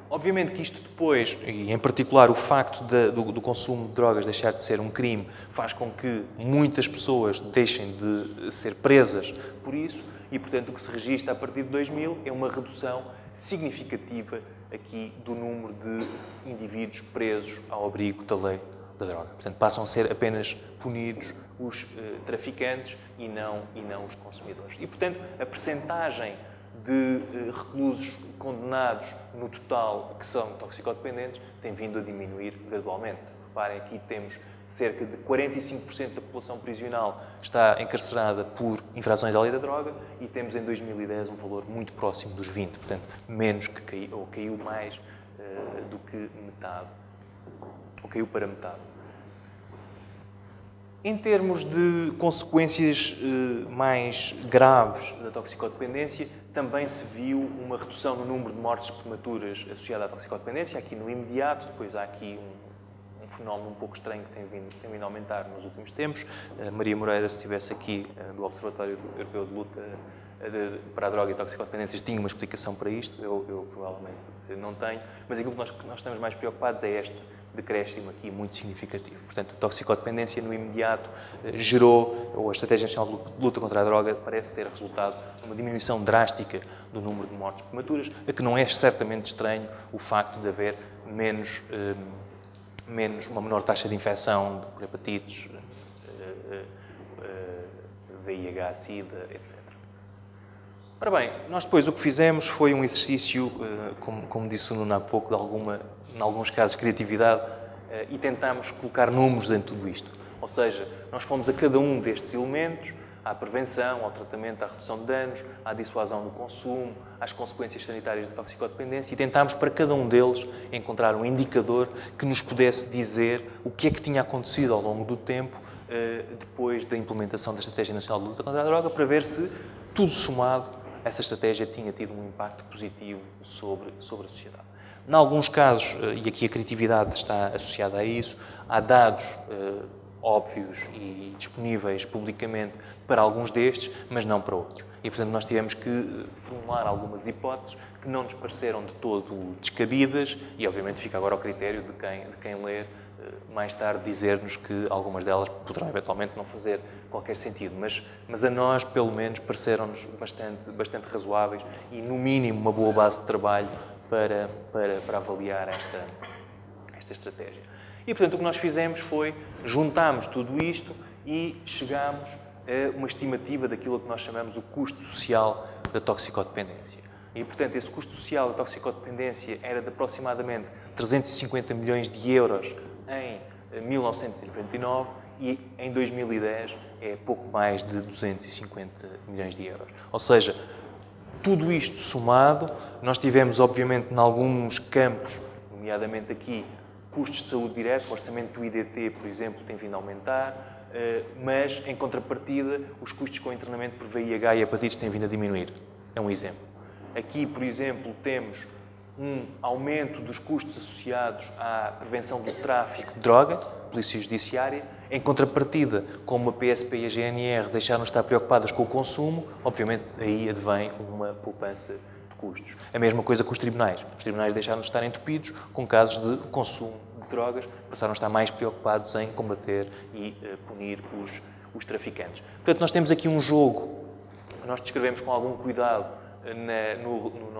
Obviamente que isto depois, e em particular o facto do consumo de drogas deixar de ser um crime, faz com que muitas pessoas deixem de ser presas por isso e, portanto, o que se registra a partir de 2000 é uma redução significativa aqui do número de indivíduos presos ao abrigo da lei da droga. Portanto, passam a ser apenas punidos os traficantes e não os consumidores. E, portanto, a percentagem de reclusos condenados no total que são toxicodependentes tem vindo a diminuir gradualmente. Reparem, aqui temos cerca de 45% da população prisional está encarcerada por infrações à lei da droga e temos em 2010 um valor muito próximo dos 20%, portanto, menos que caiu mais do que metade, ou caiu para metade. Em termos de consequências mais graves da toxicodependência, também se viu uma redução no número de mortes prematuras associada à toxicodependência, aqui no imediato. Depois há aqui um fenómeno um pouco estranho que tem vindo a aumentar nos últimos tempos. Maria Moreira, se estivesse aqui do Observatório Europeu de Luta para a Droga e Toxicodependências, tinha uma explicação para isto, eu provavelmente não tenho, mas aquilo que nós estamos mais preocupados é este decréscimo aqui muito significativo. Portanto, a toxicodependência no imediato ou a Estratégia Nacional de Luta contra a Droga parece ter resultado numa diminuição drástica do número de mortes prematuras, a que não é certamente estranho o facto de haver uma menor taxa de infecção por hepatites, VIH, SIDA, etc. Ora bem, nós depois o que fizemos foi um exercício, como disse o Nuno há pouco, em alguns casos, criatividade, e tentámos colocar números em tudo isto. Ou seja, nós fomos a cada um destes elementos, à prevenção, ao tratamento, à redução de danos, à dissuasão do consumo, às consequências sanitárias da toxicodependência, e tentámos para cada um deles encontrar um indicador que nos pudesse dizer o que é que tinha acontecido ao longo do tempo, depois da implementação da Estratégia Nacional de Luta contra a Droga, para ver se, tudo somado, essa estratégia tinha tido um impacto positivo sobre a sociedade. Em alguns casos, e aqui a criatividade está associada a isso, há dados óbvios e disponíveis publicamente para alguns destes, mas não para outros. E, portanto, nós tivemos que formular algumas hipóteses que não nos pareceram de todo descabidas e, obviamente, fica agora ao critério de quem ler mais tarde dizer-nos que algumas delas poderão eventualmente não fazer qualquer sentido, mas a nós, pelo menos, pareceram-nos bastante razoáveis e, no mínimo, uma boa base de trabalho para avaliar esta estratégia. E, portanto, o que nós fizemos foi juntámos tudo isto e chegámos a uma estimativa daquilo que nós chamamos o custo social da toxicodependência. E, portanto, esse custo social da toxicodependência era de aproximadamente 350 milhões de euros em 1999 e em 2010 é pouco mais de 250 milhões de euros. Ou seja, tudo isto somado, nós tivemos, obviamente, em alguns campos, nomeadamente aqui, custos de saúde direto, o orçamento do IDT, por exemplo, tem vindo a aumentar, mas, em contrapartida, os custos com internamento por VIH e hepatites têm vindo a diminuir. É um exemplo. Aqui, por exemplo, temos um aumento dos custos associados à prevenção do tráfico de droga, Polícia Judiciária. Em contrapartida, como a PSP e a GNR deixaram de estar preocupadas com o consumo, obviamente aí advém uma poupança de custos. A mesma coisa com os tribunais. Os tribunais deixaram de estar entupidos com casos de consumo de drogas, passaram a estar mais preocupados em combater e punir os traficantes. Portanto, nós temos aqui um jogo que nós descrevemos com algum cuidado no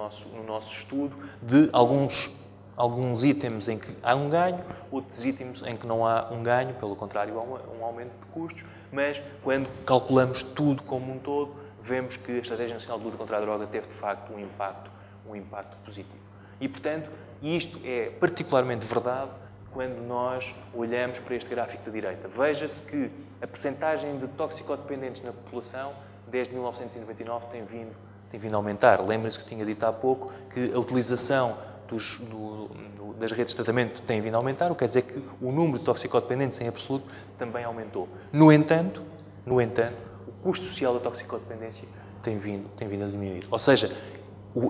nosso estudo, de alguns itens em que há um ganho, outros itens em que não há um ganho, pelo contrário, há um aumento de custos, mas quando calculamos tudo como um todo, vemos que a Estratégia Nacional de Luta contra a Droga teve, de facto, um impacto positivo. E, portanto, isto é particularmente verdade quando nós olhamos para este gráfico da direita. Veja-se que a percentagem de toxicodependentes na população, desde 1999, tem vindo a aumentar. Lembrem-se que tinha dito há pouco que a utilização das redes de tratamento tem vindo a aumentar, o que quer dizer que o número de toxicodependentes em absoluto também aumentou. No entanto, o custo social da toxicodependência tem vindo a diminuir. Ou seja,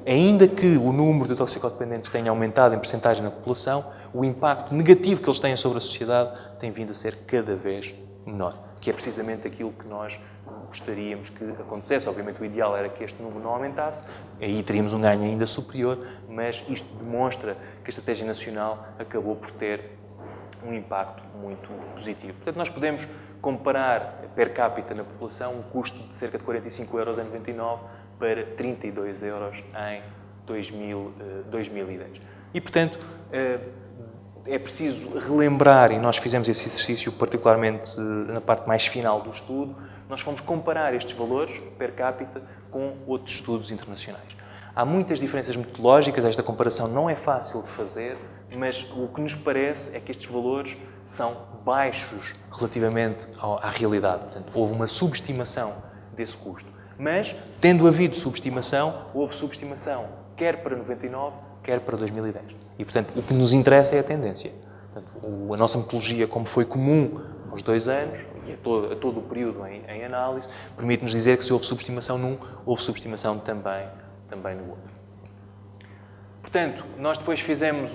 ainda que o número de toxicodependentes tenha aumentado em percentagem na população, o impacto negativo que eles têm sobre a sociedade tem vindo a ser cada vez menor, que é precisamente aquilo que nós gostaríamos que acontecesse. Obviamente, o ideal era que este número não aumentasse, aí teríamos um ganho ainda superior, mas isto demonstra que a Estratégia Nacional acabou por ter um impacto muito positivo. Portanto, nós podemos comparar per capita na população um custo de cerca de 45 euros em 99 para 32 euros em 2010. E, portanto, é preciso relembrar, e nós fizemos esse exercício particularmente na parte mais final do estudo, nós fomos comparar estes valores per capita com outros estudos internacionais. Há muitas diferenças metodológicas, esta comparação não é fácil de fazer, mas o que nos parece é que estes valores são baixos relativamente à realidade. Portanto, houve uma subestimação desse custo. Mas, tendo havido subestimação, houve subestimação quer para 99, quer para 2010. E, portanto, o que nos interessa é a tendência. Portanto, a nossa metodologia, como foi comum aos 2 anos, e a todo o período em análise, permite-nos dizer que se houve subestimação num, houve subestimação também no outro. Portanto, nós depois fizemos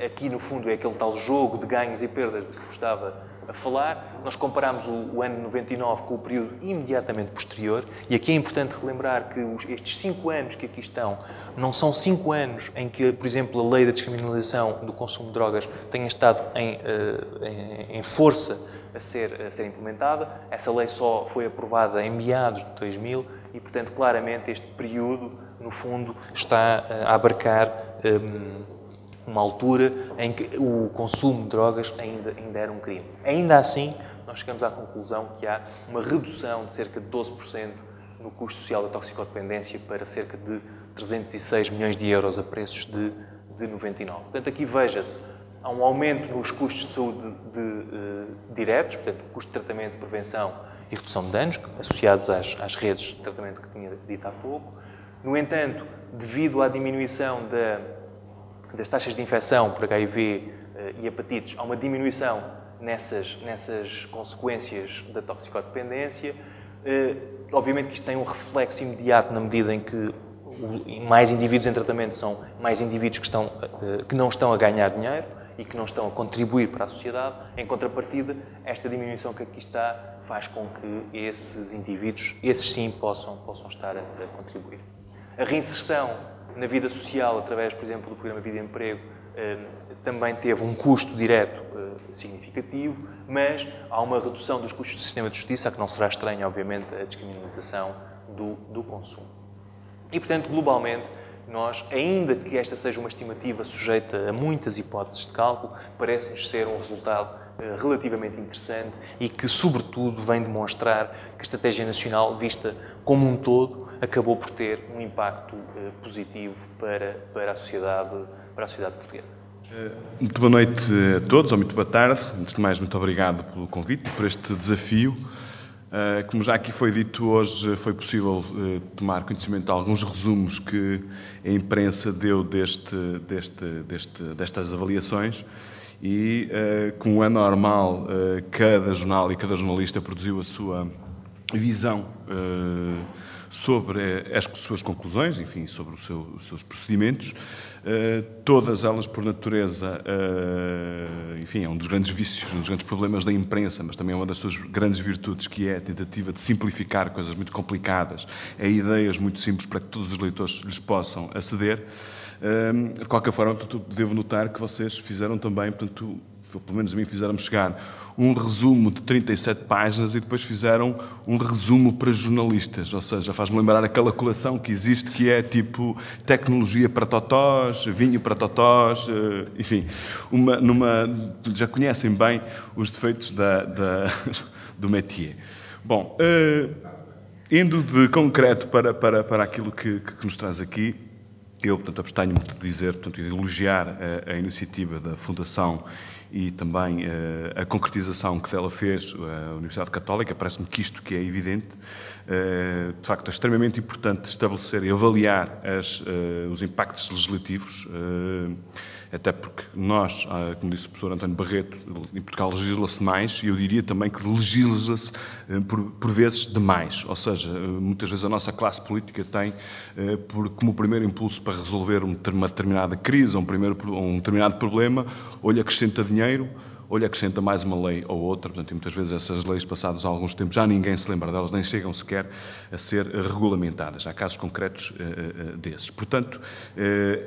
aqui no fundo é aquele tal jogo de ganhos e perdas de que vos estava a falar. Nós comparámos o ano 99 com o período imediatamente posterior, e aqui é importante relembrar que estes 5 anos que aqui estão não são 5 anos em que, por exemplo, a lei da descriminalização do consumo de drogas tenha estado em força a ser implementada. Essa lei só foi aprovada em meados de 2000 e, portanto, claramente este período, no fundo, está a abarcar uma altura em que o consumo de drogas ainda era um crime. Ainda assim, nós chegamos à conclusão que há uma redução de cerca de 12% no custo social da toxicodependência para cerca de 306 milhões de euros a preços de 99. Portanto, aqui veja-se, há um aumento nos custos de saúde diretos, portanto, o custo de tratamento, prevenção e redução de danos, associados às redes de tratamento que tinha dito há pouco. No entanto, devido à diminuição das taxas de infecção por HIV e hepatites, há uma diminuição nessas consequências da toxicodependência. Obviamente que isto tem um reflexo imediato na medida em que mais indivíduos em tratamento são mais indivíduos que não estão a ganhar dinheiro e que não estão a contribuir para a sociedade. Em contrapartida, esta diminuição que aqui está faz com que esses indivíduos, esses sim, possam estar a contribuir. A reinserção na vida social, através, por exemplo, do Programa Vida e Emprego, também teve um custo direto significativo, mas há uma redução dos custos do sistema de justiça, a que não será estranha, obviamente, a descriminalização do consumo. E, portanto, globalmente, nós, ainda que esta seja uma estimativa sujeita a muitas hipóteses de cálculo, parece-nos ser um resultado relativamente interessante e que, sobretudo, vem demonstrar que a Estratégia Nacional, vista como um todo, acabou por ter um impacto positivo para a sociedade portuguesa. Muito boa noite a todos, ou muito boa tarde. Antes de mais, muito obrigado pelo convite e por este desafio. Como já aqui foi dito, hoje foi possível tomar conhecimento de alguns resumos que a imprensa deu destas avaliações e, como é normal, cada jornal e cada jornalista produziu a sua visão sobre as suas conclusões, enfim, sobre os seus procedimentos. Todas elas, por natureza, enfim, é um dos grandes vícios, um dos grandes problemas da imprensa, mas também é uma das suas grandes virtudes, que é a tentativa de simplificar coisas muito complicadas a ideias muito simples para que todos os leitores lhes possam aceder. De qualquer forma, portanto, devo notar que vocês fizeram também, portanto, pelo menos a mim fizeram-me chegar um resumo de 37 páginas e depois fizeram um resumo para jornalistas, ou seja, faz-me lembrar aquela coleção que existe que é tipo tecnologia para totós, vinho para totós, enfim, já conhecem bem os defeitos do métier. Bom, indo de concreto para aquilo que nos traz aqui, eu, portanto, abstenho-me de dizer, portanto, de elogiar a iniciativa da Fundação e também a concretização que dela fez a Universidade Católica. Parece-me que isto que é evidente, de facto, é extremamente importante estabelecer e avaliar os impactos legislativos, até porque nós, como disse o professor António Barreto, em Portugal legisla-se mais, e eu diria também que legisla-se por vezes demais, ou seja, muitas vezes a nossa classe política tem como primeiro impulso para resolver uma determinada crise ou um determinado problema, ou lhe acrescenta dinheiro, ou lhe acrescenta mais uma lei ou outra, portanto, e muitas vezes essas leis, passados há alguns tempos, já ninguém se lembra delas, nem chegam sequer a ser regulamentadas. Há casos concretos desses. Portanto,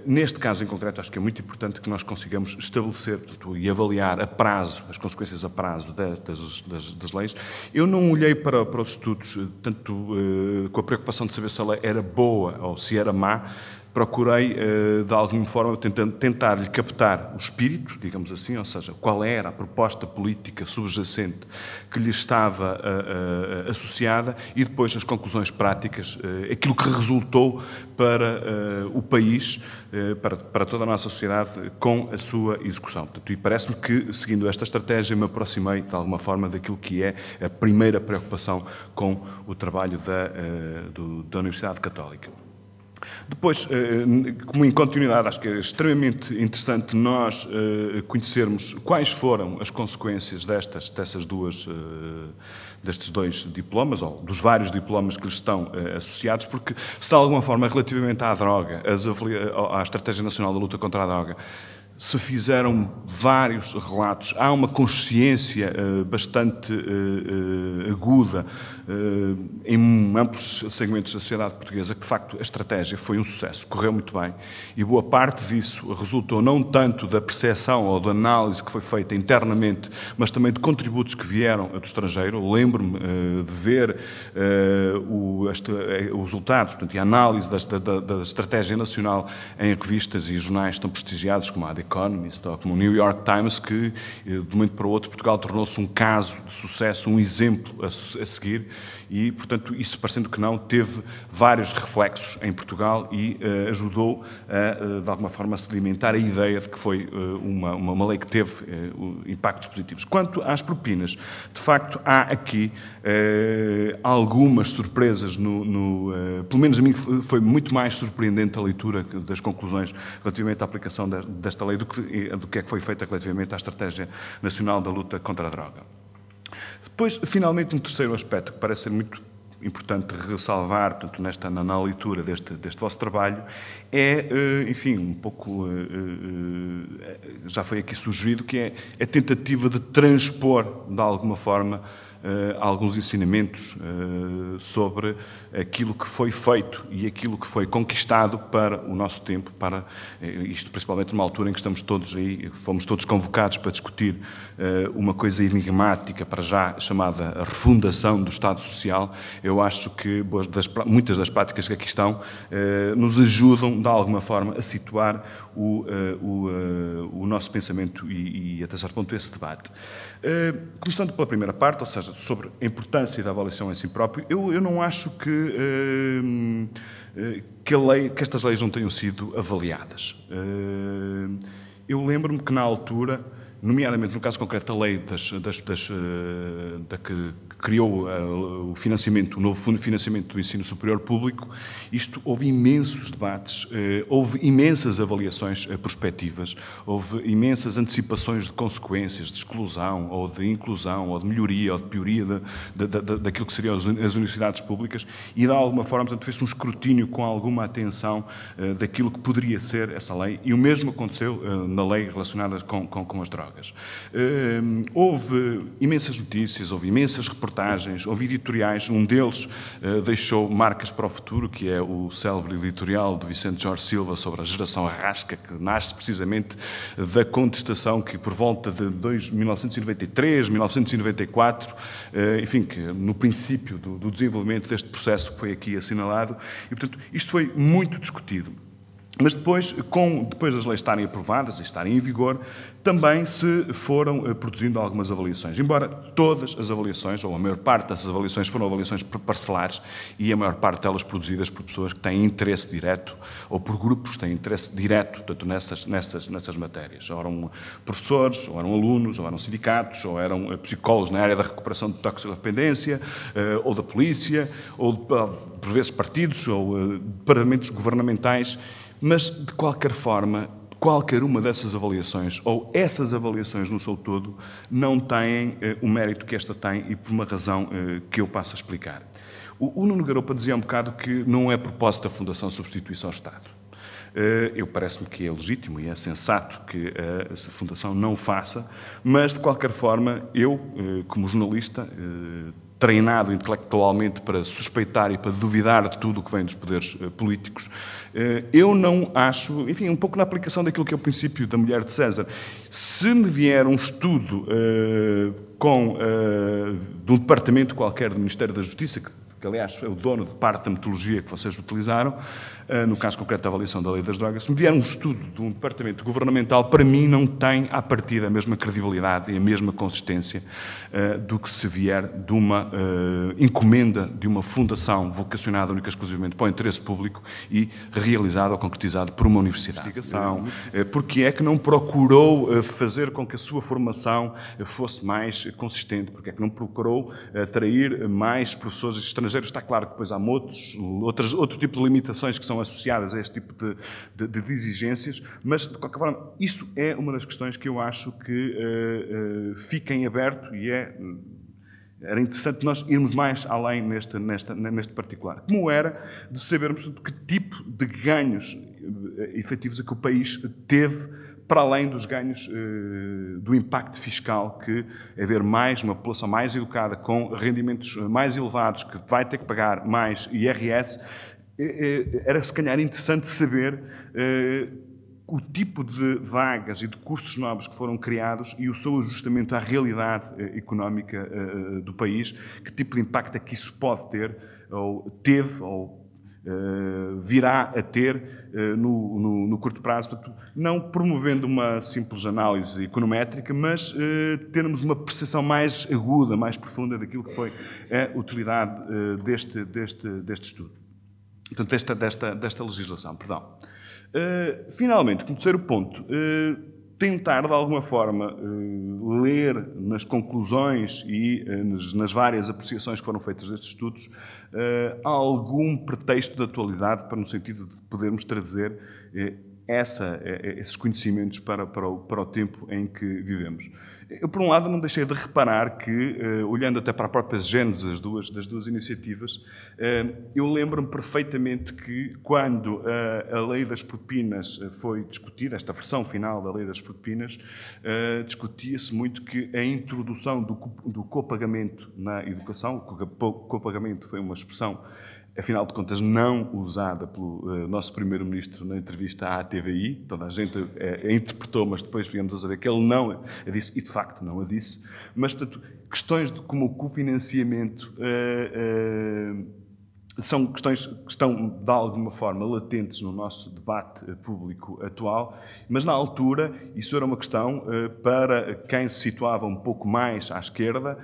neste caso em concreto, acho que é muito importante que nós consigamos estabelecer, portanto, e avaliar a prazo, as consequências a prazo das leis. Eu não olhei para os estudos, tanto com a preocupação de saber se a lei era boa ou se era má. Procurei, de alguma forma, tentar-lhe captar o espírito, digamos assim, ou seja, qual era a proposta política subjacente que lhe estava associada e depois as conclusões práticas, aquilo que resultou para o país, para toda a nossa sociedade, com a sua execução. Portanto, e parece-me que, seguindo esta estratégia, me aproximei, de alguma forma, daquilo que é a primeira preocupação com o trabalho da Universidade Católica. Depois, como em continuidade, acho que é extremamente interessante nós conhecermos quais foram as consequências destes dois diplomas, ou dos vários diplomas que lhes estão associados, porque se de alguma forma, relativamente à droga, à Estratégia Nacional da Luta contra a Droga, se fizeram vários relatos, há uma consciência bastante aguda em amplos segmentos da sociedade portuguesa que, de facto, a estratégia foi um sucesso, correu muito bem, e boa parte disso resultou não tanto da percepção ou da análise que foi feita internamente, mas também de contributos que vieram do estrangeiro. Lembro-me de ver os resultados, portanto, e a análise da estratégia nacional em revistas e jornais tão prestigiados como a The Economist ou como o New York Times, que de um momento para o outro Portugal tornou-se um caso de sucesso, um exemplo a seguir, e, portanto, isso, parecendo que não, teve vários reflexos em Portugal e ajudou de alguma forma, a sedimentar a ideia de que foi uma lei que teve impactos positivos. Quanto às propinas, de facto, há aqui algumas surpresas, pelo menos a mim foi muito mais surpreendente a leitura das conclusões relativamente à aplicação desta lei do que é que foi feita relativamente à Estratégia Nacional da Luta contra a Droga. Depois, finalmente, um terceiro aspecto que parece ser muito importante ressalvar, portanto, na leitura deste vosso trabalho, é, enfim, um pouco, já foi aqui sugerido, que é a tentativa de transpor, de alguma forma, alguns ensinamentos sobre aquilo que foi feito e aquilo que foi conquistado para o nosso tempo, para isto principalmente numa altura em que estamos todos aí, fomos todos convocados para discutir uma coisa enigmática para já chamada refundação do Estado Social. Eu acho que muitas das práticas que aqui estão nos ajudam de alguma forma a situar o nosso pensamento e até certo ponto esse debate. Começando pela primeira parte, ou seja, sobre a importância da avaliação em si próprio, eu não acho que estas leis não tenham sido avaliadas. Eu lembro-me que na altura, nomeadamente no caso concreto da lei da que criou o financiamento, o novo Fundo de Financiamento do Ensino Superior Público, houve imensos debates, houve imensas avaliações prospectivas, houve imensas antecipações de consequências, de exclusão, ou de inclusão, ou de melhoria, ou de pioria daquilo que seriam as universidades públicas, e de alguma forma, portanto, fez-se um escrutínio com alguma atenção daquilo que poderia ser essa lei, e o mesmo aconteceu na lei relacionada com as drogas. Houve imensas notícias, houve imensas reportagens, houve editoriais, um deles deixou marcas para o futuro, que é o célebre editorial do Vicente Jorge Silva sobre a geração Arrasca, que nasce precisamente da contestação que por volta de 1993, 1994, enfim, que no princípio do desenvolvimento deste processo que foi aqui assinalado, e portanto isto foi muito discutido. Mas depois das leis estarem aprovadas e estarem em vigor, também se foram produzindo algumas avaliações. Embora todas as avaliações, ou a maior parte dessas avaliações, foram avaliações parcelares e a maior parte delas produzidas por pessoas que têm interesse direto, ou por grupos que têm interesse direto, portanto, nessas matérias. Ou eram professores, ou eram alunos, ou eram sindicatos, ou eram psicólogos na área da recuperação de toxicodependência, ou da polícia, ou por vezes partidos, ou departamentos governamentais. Mas, de qualquer forma, qualquer uma dessas avaliações, ou essas avaliações no seu todo, não têm o mérito que esta tem e por uma razão que eu passo a explicar. O Nuno Garopa dizia um bocado que não é propósito da Fundação substituir-se ao Estado. Parece-me que é legítimo e é sensato que a Fundação não o faça, mas, de qualquer forma, eu, como jornalista, treinado intelectualmente para suspeitar e para duvidar de tudo o que vem dos poderes políticos, eu não acho, enfim, um pouco na aplicação daquilo que é o princípio da mulher de César, se me vier um estudo de um departamento qualquer do Ministério da Justiça, que aliás é o dono de parte da metodologia que vocês utilizaram, no caso concreto da avaliação da lei das drogas, se me vier um estudo de um departamento governamental, para mim não tem, à partida, a mesma credibilidade e a mesma consistência do que se vier de uma encomenda de uma fundação vocacionada única e exclusivamente para o interesse público e realizada ou concretizada por uma universidade. Porque é que não procurou fazer com que a sua formação fosse mais consistente? Porque é que não procurou atrair mais professores estrangeiros? Está claro que depois há outro tipo de limitações que são associadas a este tipo de exigências, mas, de qualquer forma, isso é uma das questões que eu acho que fica em aberto e era interessante nós irmos mais além neste particular. Como era de sabermos que tipo de ganhos efetivos é que o país teve para além dos ganhos do impacto fiscal que haver uma população mais educada, com rendimentos mais elevados, que vai ter que pagar mais IRS, era se calhar interessante saber o tipo de vagas e de custos novos que foram criados e o seu ajustamento à realidade económica do país, que tipo de impacto é que isso pode ter, ou teve, ou virá a ter no curto prazo, portanto, não promovendo uma simples análise econométrica, mas termos uma percepção mais aguda, mais profunda daquilo que foi a utilidade deste estudo. Portanto, desta legislação, perdão. Finalmente, como terceiro ponto, tentar, de alguma forma, ler nas conclusões e nas várias apreciações que foram feitas destes estudos algum pretexto de atualidade para, no sentido de podermos trazer esses conhecimentos para o tempo em que vivemos. Eu, por um lado, não deixei de reparar que, olhando até para a própria gênese das duas iniciativas, eu lembro-me perfeitamente que, quando a lei das propinas foi discutida, esta versão final da lei das propinas, discutia-se muito que a introdução do copagamento na educação, o copagamento foi uma expressão, afinal de contas, não usada pelo nosso primeiro-ministro na entrevista à TVI. Toda a gente a interpretou, mas depois viemos a saber que ele não a disse, e de facto não a disse. Mas, portanto, questões como o cofinanciamento são questões que estão, de alguma forma, latentes no nosso debate público atual, mas, na altura, isso era uma questão para quem se situava um pouco mais à esquerda,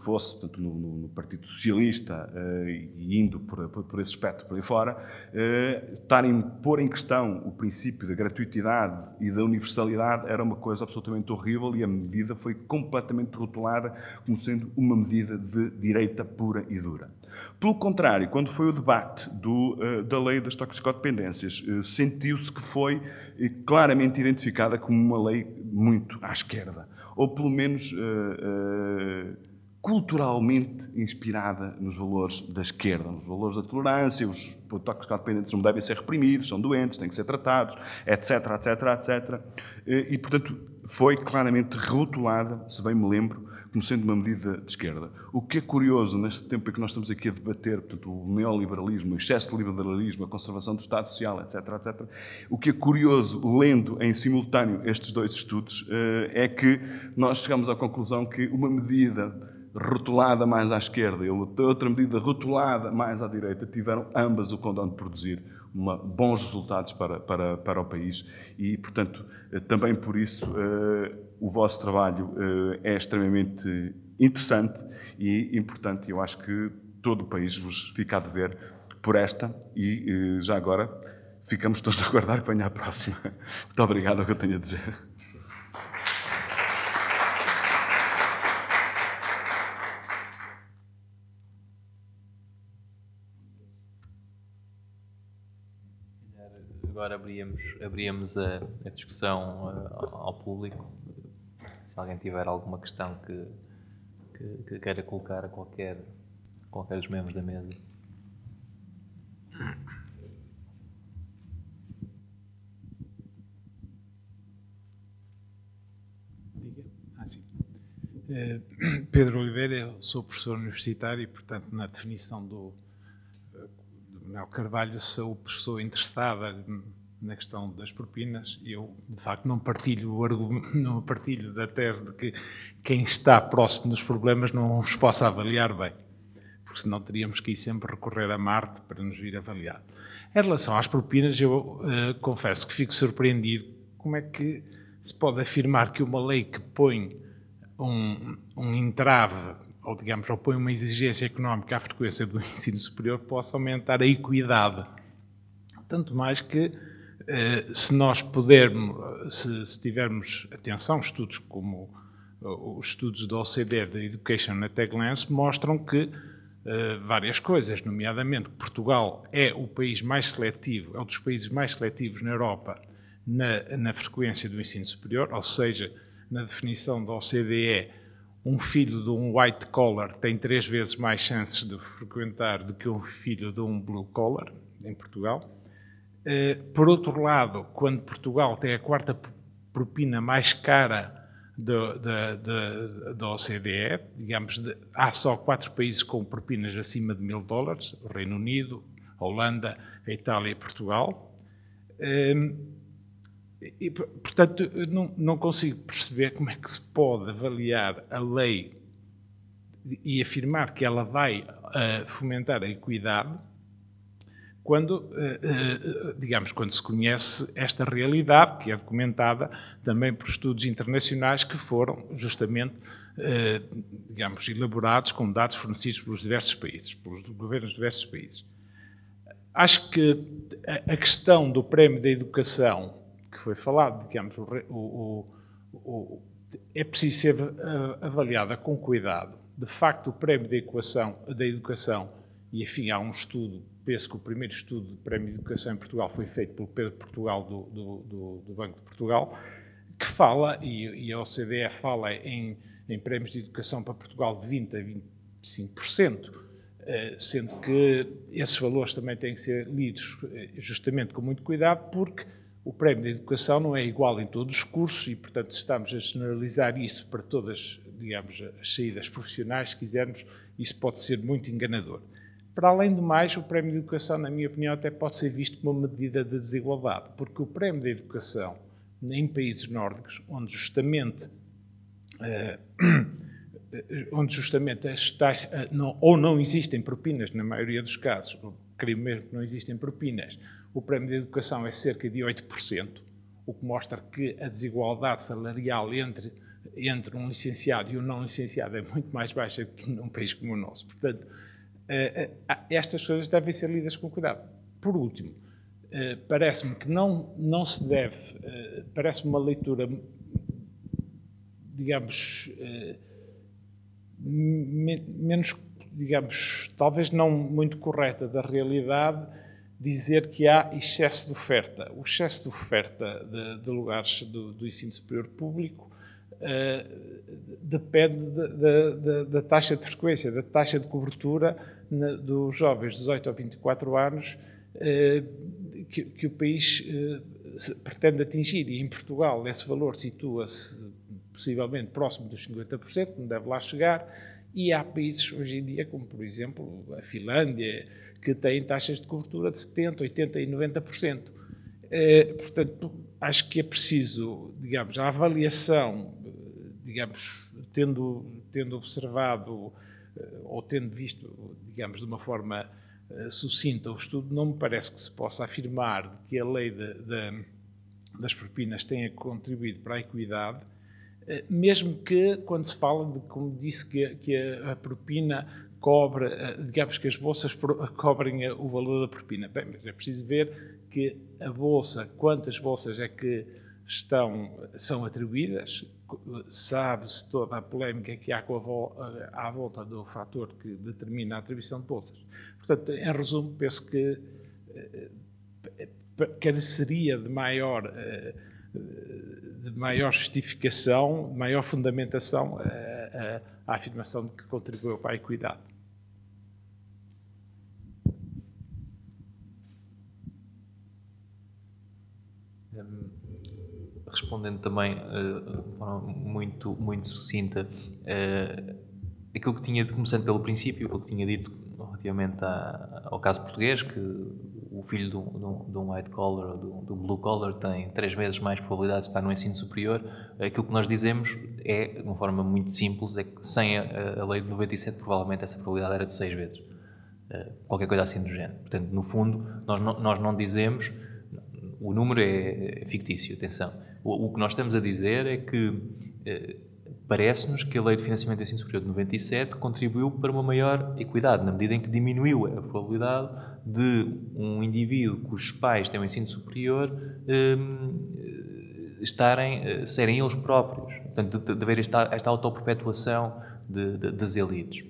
fosse, portanto, no Partido Socialista e indo por esse espectro por aí fora, pôr em questão o princípio da gratuitidade e da universalidade era uma coisa absolutamente horrível, e a medida foi completamente rotulada como sendo uma medida de direita pura e dura. Pelo contrário, quando foi o debate da lei das toxicodependências, sentiu-se que foi claramente identificada como uma lei muito à esquerda, ou pelo menos culturalmente inspirada nos valores da esquerda, nos valores da tolerância. Os toxicodependentes não devem ser reprimidos, são doentes, têm que ser tratados, etc, etc, etc. E, portanto, foi claramente rotulada, se bem me lembro, como sendo uma medida de esquerda. O que é curioso, neste tempo em que nós estamos aqui a debater, portanto, o neoliberalismo, o excesso de liberalismo, a conservação do Estado Social, etc., etc., o que é curioso, lendo em simultâneo estes dois estudos, é que nós chegamos à conclusão que uma medida rotulada mais à esquerda e outra medida rotulada mais à direita tiveram ambas o condão de produzir bons resultados para o país e, portanto, também por isso o vosso trabalho é extremamente interessante e importante. Eu acho que todo o país vos fica a dever por esta e, já agora, ficamos todos a aguardar que venha a próxima. Muito obrigado, é o que eu tenho a dizer. Agora abríamos a discussão ao público. Se alguém tiver alguma questão que queira colocar a qualquer dos membros da mesa. Sim. Pedro Oliveira, eu sou professor universitário e, portanto, na definição do Mel Carvalho, sou pessoa interessada na questão das propinas. Eu, de facto, não partilho da tese de que quem está próximo dos problemas não os possa avaliar bem, porque senão teríamos que ir sempre recorrer a Marte para nos vir avaliar. Em relação às propinas, eu confesso que fico surpreendido como é que se pode afirmar que uma lei que põe um entrave ou, digamos, ou põe uma exigência económica à frequência do ensino superior, possa aumentar a equidade. Tanto mais que, se nós pudermos, se tivermos atenção, estudos como os estudos da OCDE, da Education at a Glance, mostram que várias coisas, nomeadamente que Portugal é o país mais seletivo, é um dos países mais seletivos na Europa na frequência do ensino superior, ou seja, na definição da OCDE, um filho de um white collar tem 3 vezes mais chances de frequentar do que um filho de um blue collar, em Portugal. Por outro lado, quando Portugal tem a 4ª propina mais cara da OCDE, digamos, há só 4 países com propinas acima de $1000, o Reino Unido, a Holanda, a Itália e Portugal. E, portanto, não consigo perceber como é que se pode avaliar a lei e afirmar que ela vai fomentar a equidade quando, digamos, quando se conhece esta realidade, que é documentada também por estudos internacionais que foram justamente, digamos, elaborados com dados fornecidos pelos diversos países, pelos governos de diversos países. Acho que a questão do prémio da educação que foi falado, digamos, é preciso ser avaliada com cuidado. De facto, o prémio da educação, e enfim, há um estudo penso que o primeiro estudo de prémio de educação em Portugal foi feito pelo Pedro Portugal do Banco de Portugal, que fala, e a OCDE fala em prémios de educação para Portugal de 20% a 25%, sendo que esses valores também têm que ser lidos justamente com muito cuidado, porque o prémio de educação não é igual em todos os cursos e, portanto, estamos a generalizar isso para todas, digamos, as saídas profissionais, se quisermos, isso pode ser muito enganador. Para além do mais, o prémio de educação, na minha opinião, até pode ser visto como uma medida de desigualdade, porque o prémio de educação, em países nórdicos, onde justamente ou não existem propinas, na maioria dos casos, creio mesmo que não existem propinas, o prémio de educação é cerca de 8%, o que mostra que a desigualdade salarial entre um licenciado e um não licenciado é muito mais baixa do que num país como o nosso. Portanto, estas coisas devem ser lidas com cuidado. Por último, parece-me que não se deve, parece-me uma leitura, digamos, menos, digamos, talvez não muito correta da realidade, dizer que há excesso de oferta. O excesso de oferta de lugares do ensino superior público depende da taxa de frequência, da taxa de cobertura dos jovens de 18 a 24 anos que o país pretende atingir. E em Portugal esse valor situa-se possivelmente próximo dos 50%, não deve lá chegar, e há países hoje em dia, como por exemplo a Finlândia, que têm taxas de cobertura de 70%, 80% e 90%. Portanto, acho que é preciso, digamos, a avaliação, digamos, tendo observado ou tendo visto, digamos, de uma forma sucinta o estudo, não me parece que se possa afirmar que a lei das propinas tenha contribuído para a equidade, mesmo que, quando se fala de, como disse, que a propina cobre, digamos que as bolsas cobrem o valor da propina. Bem, mas é preciso ver que a bolsa, quantas bolsas é que são atribuídas, sabe-se toda a polémica que há à volta do fator que determina a atribuição de bolsas. Portanto, em resumo, penso que careceria de maior justificação, de maior fundamentação a afirmação de que contribuiu para a equidade. Respondendo também de forma muito sucinta, aquilo que tinha, começando pelo princípio, aquilo que tinha dito relativamente ao caso português, que o filho de um white collar ou de um blue collar tem 3 vezes mais probabilidade de estar no ensino superior, aquilo que nós dizemos é, de uma forma muito simples, é que sem a lei de 97 provavelmente essa probabilidade era de 6 vezes. Qualquer coisa assim do género. Portanto, no fundo, nós não dizemos, o número é fictício, atenção. O que nós estamos a dizer é que parece-nos que a Lei de Financiamento do Ensino Superior de 97 contribuiu para uma maior equidade, na medida em que diminuiu a probabilidade de um indivíduo cujos pais têm um ensino superior serem eles próprios. Portanto, de haver esta autoperpetuação das elites.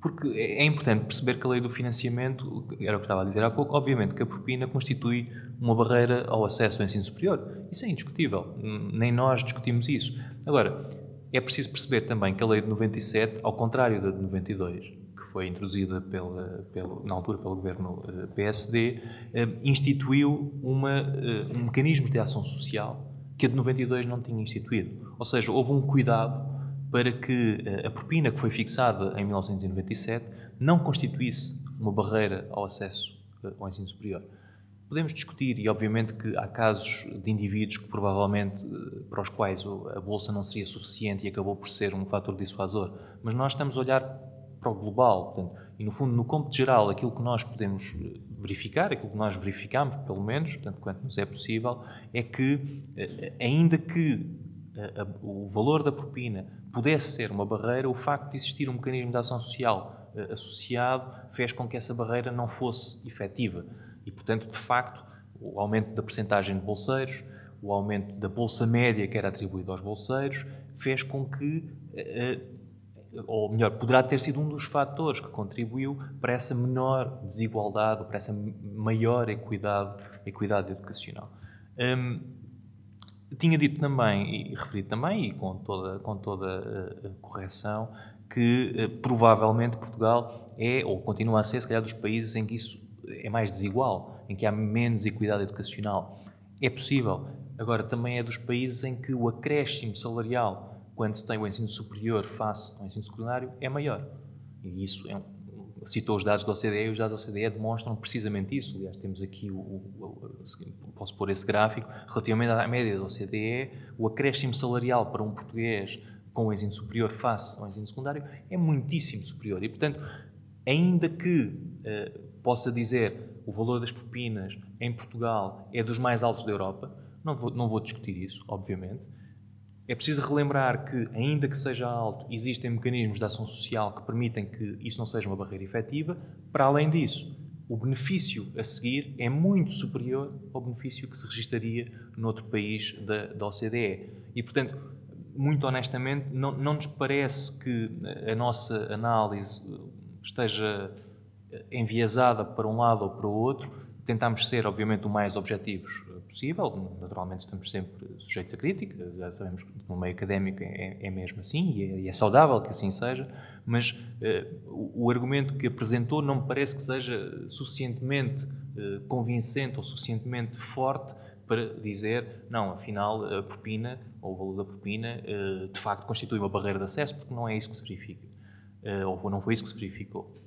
Porque é importante perceber que a lei do financiamento, era o que estava a dizer há pouco, obviamente que a propina constitui uma barreira ao acesso ao ensino superior. Isso é indiscutível, nem nós discutimos isso. Agora, é preciso perceber também que a lei de 97, ao contrário da de 92, que foi introduzida na altura pelo governo PSD, instituiu um mecanismo de ação social que a de 92 não tinha instituído. Ou seja, houve um cuidado para que a propina que foi fixada em 1997 não constituísse uma barreira ao acesso ao ensino superior. Podemos discutir, e obviamente que há casos de indivíduos que provavelmente para os quais a bolsa não seria suficiente e acabou por ser um fator dissuasor, mas nós estamos a olhar para o global, portanto, e no fundo, no cômputo geral, aquilo que nós podemos verificar, aquilo que nós verificamos, pelo menos, tanto quanto nos é possível, é que, ainda que o valor da propina pudesse ser uma barreira, o facto de existir um mecanismo de ação social associado fez com que essa barreira não fosse efetiva. E, portanto, de facto, o aumento da percentagem de bolseiros, o aumento da bolsa média que era atribuída aos bolseiros, fez com que ou melhor, poderá ter sido um dos fatores que contribuiu para essa menor desigualdade, para essa maior equidade educacional. Tinha dito também, e referido também, e com toda a correção, que provavelmente Portugal é, ou continua a ser, se calhar, dos países em que isso é mais desigual, em que há menos equidade educacional. É possível. Agora, também é dos países em que o acréscimo salarial, quando se tem o ensino superior face ao ensino secundário, é maior. E isso citou os dados da OCDE, e os dados da OCDE demonstram precisamente isso. Aliás, temos aqui, posso pôr esse gráfico, relativamente à média da OCDE, o acréscimo salarial para um português com o ensino superior face ao ensino secundário é muitíssimo superior. E, portanto, ainda que possa dizer o valor das propinas em Portugal é dos mais altos da Europa, não vou discutir isso, obviamente. É preciso relembrar que, ainda que seja alto, existem mecanismos de ação social que permitem que isso não seja uma barreira efetiva. Para além disso, o benefício a seguir é muito superior ao benefício que se registaria noutro país da OCDE. E, portanto, muito honestamente, não nos parece que a nossa análise esteja enviesada para um lado ou para o outro. Tentamos ser, obviamente, o mais objetivos possível. Naturalmente, estamos sempre sujeitos a crítica. Já sabemos que no meio académico é mesmo assim e é saudável que assim seja, mas o argumento que apresentou não me parece que seja suficientemente convincente ou suficientemente forte para dizer, não, afinal, a propina, ou o valor da propina, de facto constitui uma barreira de acesso, porque não é isso que se verifica. Ou não foi isso que se verificou.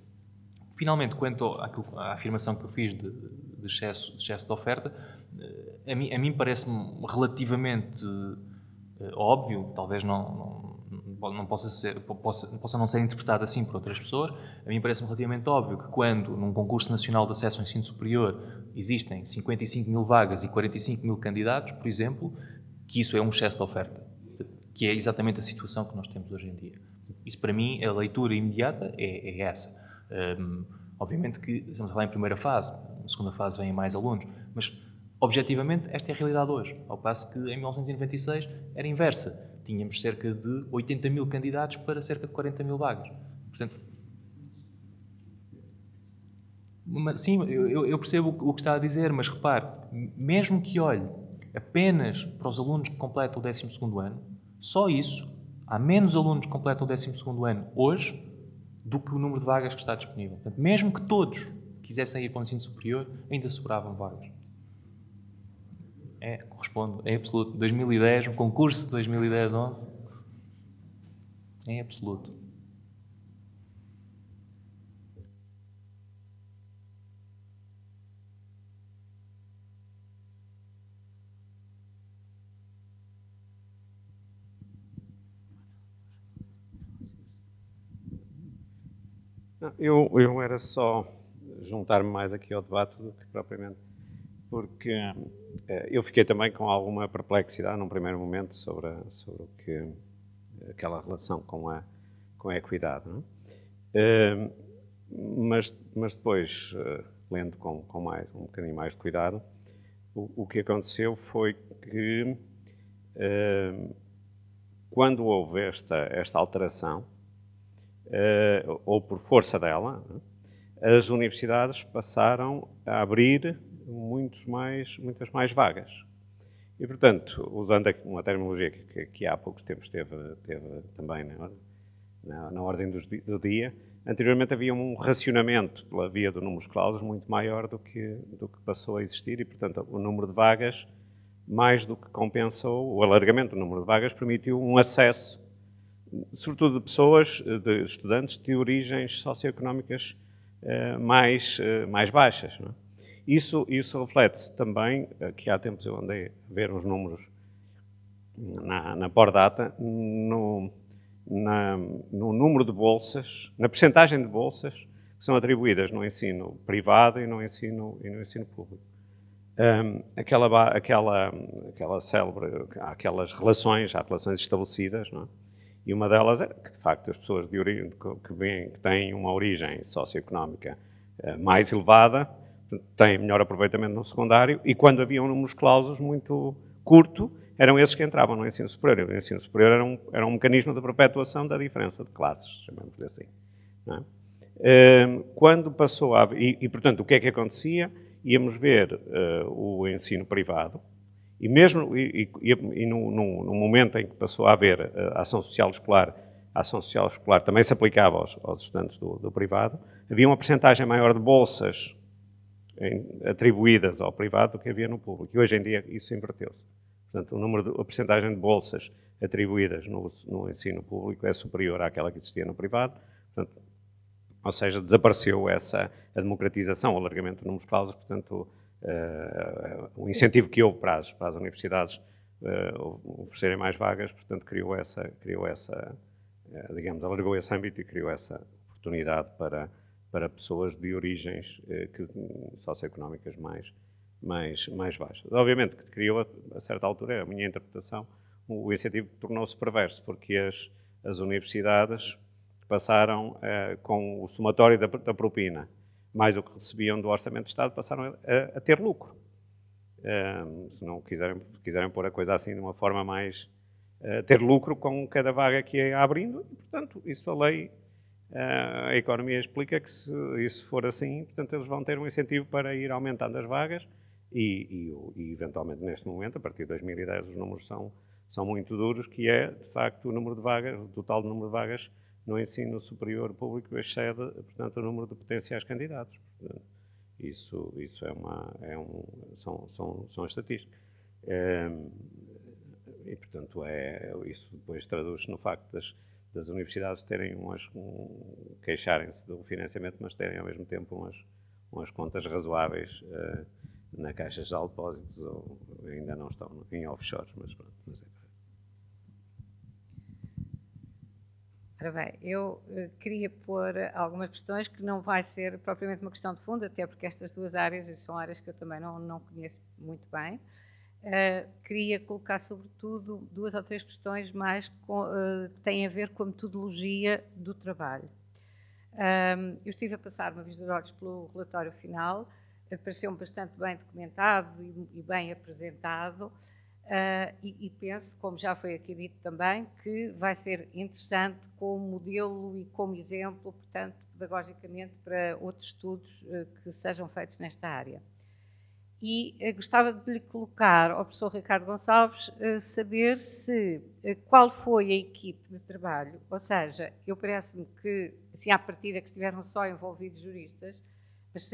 Finalmente, quanto à afirmação que eu fiz de excesso de oferta, a mim parece-me relativamente óbvio, talvez não possa não ser interpretado assim por outras pessoas. A mim parece-me relativamente óbvio que quando num concurso nacional de acesso ao ensino superior existem 55 mil vagas e 45 mil candidatos, por exemplo, que isso é um excesso de oferta, que é exatamente a situação que nós temos hoje em dia. Isso, para mim, a leitura imediata é essa. Obviamente que estamos a falar em primeira fase, na segunda fase vêm mais alunos, mas objetivamente esta é a realidade hoje, ao passo que em 1996 era inversa. Tínhamos cerca de 80 mil candidatos para cerca de 40 mil vagas. Portanto, sim, eu percebo o que está a dizer, mas repare, mesmo que olhe apenas para os alunos que completam o 12º ano, só isso, há menos alunos que completam o 12º ano hoje do que o número de vagas que está disponível. Portanto, mesmo que todos quisessem ir para o ensino superior, ainda sobravam vagas. Corresponde, é absoluto. 2010, o concurso de 2010-11, é absoluto. Eu era só juntar-me mais aqui ao debate do que propriamente, porque eu fiquei também com alguma perplexidade num primeiro momento sobre o que aquela relação com a equidade, não é? Mas depois, lendo com um bocadinho mais de cuidado, o que aconteceu foi que quando houve esta alteração, ou por força dela, as universidades passaram a abrir muitas mais vagas. E, portanto, usando uma terminologia que há poucos tempos teve também na ordem do dia, anteriormente havia um racionamento pela via do número clausus muito maior do que passou a existir e, portanto, o número de vagas, mais do que compensou, o alargamento do número de vagas permitiu um acesso, sobretudo de pessoas, de estudantes de origens socioeconómicas mais baixas. Não é? Isso reflete-se também, que há tempos eu andei a ver os números na Pordata, no número de bolsas, na percentagem de bolsas que são atribuídas no ensino privado e no ensino público. Aquelas relações, há relações estabelecidas, não é? E uma delas é que, de facto, as pessoas que têm uma origem socioeconómica mais elevada têm melhor aproveitamento no secundário e quando havia um número clausus muito curto, eram esses que entravam no ensino superior. O ensino superior era um mecanismo de perpetuação da diferença de classes, chamamos-lhe assim. Não é? Quando passou a... portanto, o que é que acontecia? Íamos ver o ensino privado, e mesmo no momento em que passou a haver a ação social escolar também se aplicava aos estudantes do privado, havia uma percentagem maior de bolsas atribuídas ao privado do que havia no público. E hoje em dia isso inverteu-se. Portanto, a percentagem de bolsas atribuídas no ensino público é superior àquela que existia no privado. Portanto, ou seja, desapareceu a democratização, o alargamento do número de cláusulas. Portanto, o incentivo que houve para as universidades oferecerem mais vagas, portanto, criou essa digamos, alargou esse âmbito e criou essa oportunidade para pessoas de origens socioeconómicas mais baixas. Obviamente que criou, a certa altura, a minha interpretação, o incentivo tornou-se perverso, porque as universidades passaram, com o somatório da propina, mais o que recebiam do Orçamento de Estado, passaram a ter lucro. Se não quiserem pôr a coisa assim de uma forma mais... ter lucro com cada vaga que ia abrindo, e, portanto, isso a lei, a economia explica que se isso for assim, portanto, eles vão ter um incentivo para ir aumentando as vagas e eventualmente, neste momento, a partir de 2010, os números são muito duros, que é, de facto, o total de número de vagas no ensino superior público excede, portanto, o número de potenciais candidatos. Portanto, isso são estatísticas. E, portanto, isso depois traduz-se no facto das universidades terem queixarem-se do financiamento, mas terem, ao mesmo tempo, umas contas razoáveis na Caixa de Depósitos, ou ainda não estão em offshore, mas pronto. Ora bem, eu queria pôr algumas questões que não vai ser propriamente uma questão de fundo, até porque estas duas áreas são áreas que eu também não conheço muito bem. Queria colocar, sobretudo, duas ou três questões mais que têm a ver com a metodologia do trabalho. Eu estive a passar uma vista de olhos pelo relatório final, pareceu-me bastante bem documentado e bem apresentado, e penso, como já foi aqui dito também, que vai ser interessante como modelo e como exemplo, portanto, pedagogicamente, para outros estudos que sejam feitos nesta área. E gostava de lhe colocar ao professor Ricardo Gonçalves saber qual foi a equipe de trabalho, ou seja, eu parece-me que, assim, à partida que estiveram só envolvidos juristas, mas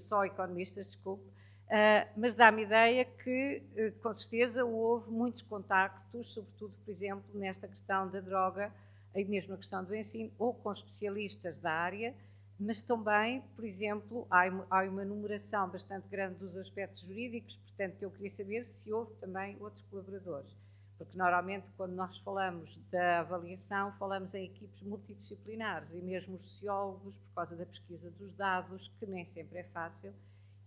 só economistas, desculpe, mas dá-me ideia que, com certeza, houve muitos contactos, sobretudo, por exemplo, nesta questão da droga, e mesmo a questão do ensino, ou com especialistas da área, mas também, por exemplo, há uma numeração bastante grande dos aspectos jurídicos, portanto, eu queria saber se houve também outros colaboradores, porque normalmente quando nós falamos da avaliação, falamos em equipes multidisciplinares e mesmo os sociólogos, por causa da pesquisa dos dados, que nem sempre é fácil,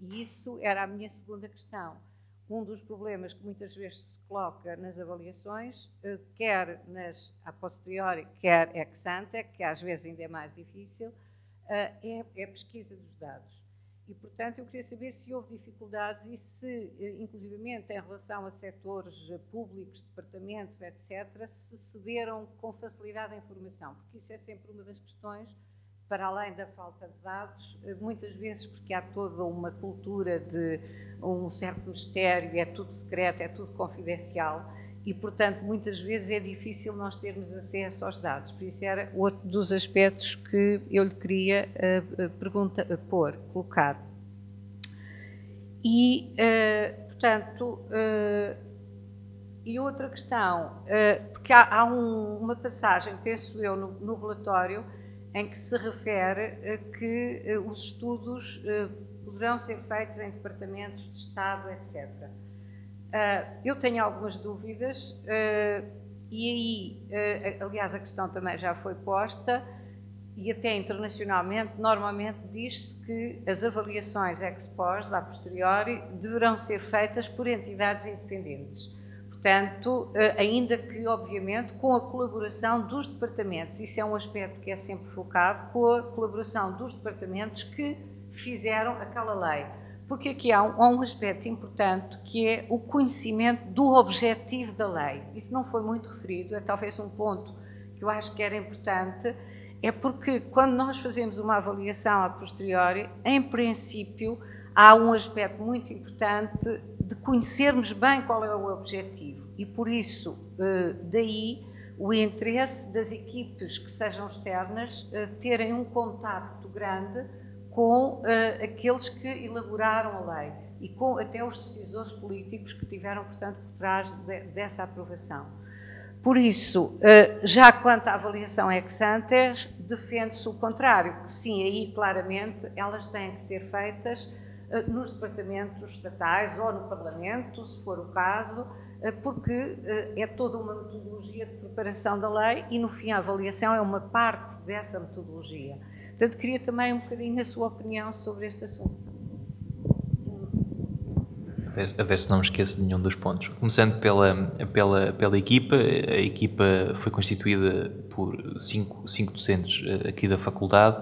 e isso era a minha segunda questão. Um dos problemas que muitas vezes se coloca nas avaliações, quer a posteriori, quer ex ante, que às vezes ainda é mais difícil, é a pesquisa dos dados. E, portanto, eu queria saber se houve dificuldades e se, inclusivamente, em relação a setores públicos, departamentos, etc., se cederam com facilidade a informação, porque isso é sempre uma das questões, para além da falta de dados, muitas vezes porque há toda uma cultura de um certo mistério, é tudo secreto, é tudo confidencial, e, portanto, muitas vezes é difícil nós termos acesso aos dados. Por isso era outro dos aspectos que eu lhe queria colocar. E, portanto, e outra questão, porque há uma passagem, penso eu, no relatório, em que se refere que os estudos poderão ser feitos em departamentos de Estado, etc. Eu tenho algumas dúvidas e aí, aliás, a questão também já foi posta e até internacionalmente, normalmente diz-se que as avaliações ex post, a posteriori, deverão ser feitas por entidades independentes. Portanto, ainda que, obviamente, com a colaboração dos departamentos. Isso é um aspecto que é sempre focado, com a colaboração dos departamentos que fizeram aquela lei. Porque aqui há um aspecto importante que é o conhecimento do objetivo da lei. Isso não foi muito referido, é talvez um ponto que eu acho que era importante, é porque quando nós fazemos uma avaliação a posteriori, em princípio, há um aspecto muito importante de conhecermos bem qual é o objetivo e, por isso, daí o interesse das equipes que sejam externas terem um contacto grande com aqueles que elaboraram a lei e com até os decisores políticos que tiveram, portanto, por trás dessa aprovação. Por isso, já quanto à avaliação ex ante, defende-se o contrário, que sim, aí claramente elas têm que ser feitas nos departamentos estatais ou no Parlamento, se for o caso, porque é toda uma metodologia de preparação da lei e, no fim, a avaliação é uma parte dessa metodologia. Portanto, queria também um bocadinho a sua opinião sobre este assunto. A ver se não me esqueço de nenhum dos pontos. Começando pela equipa, a equipa foi constituída por cinco docentes aqui da faculdade,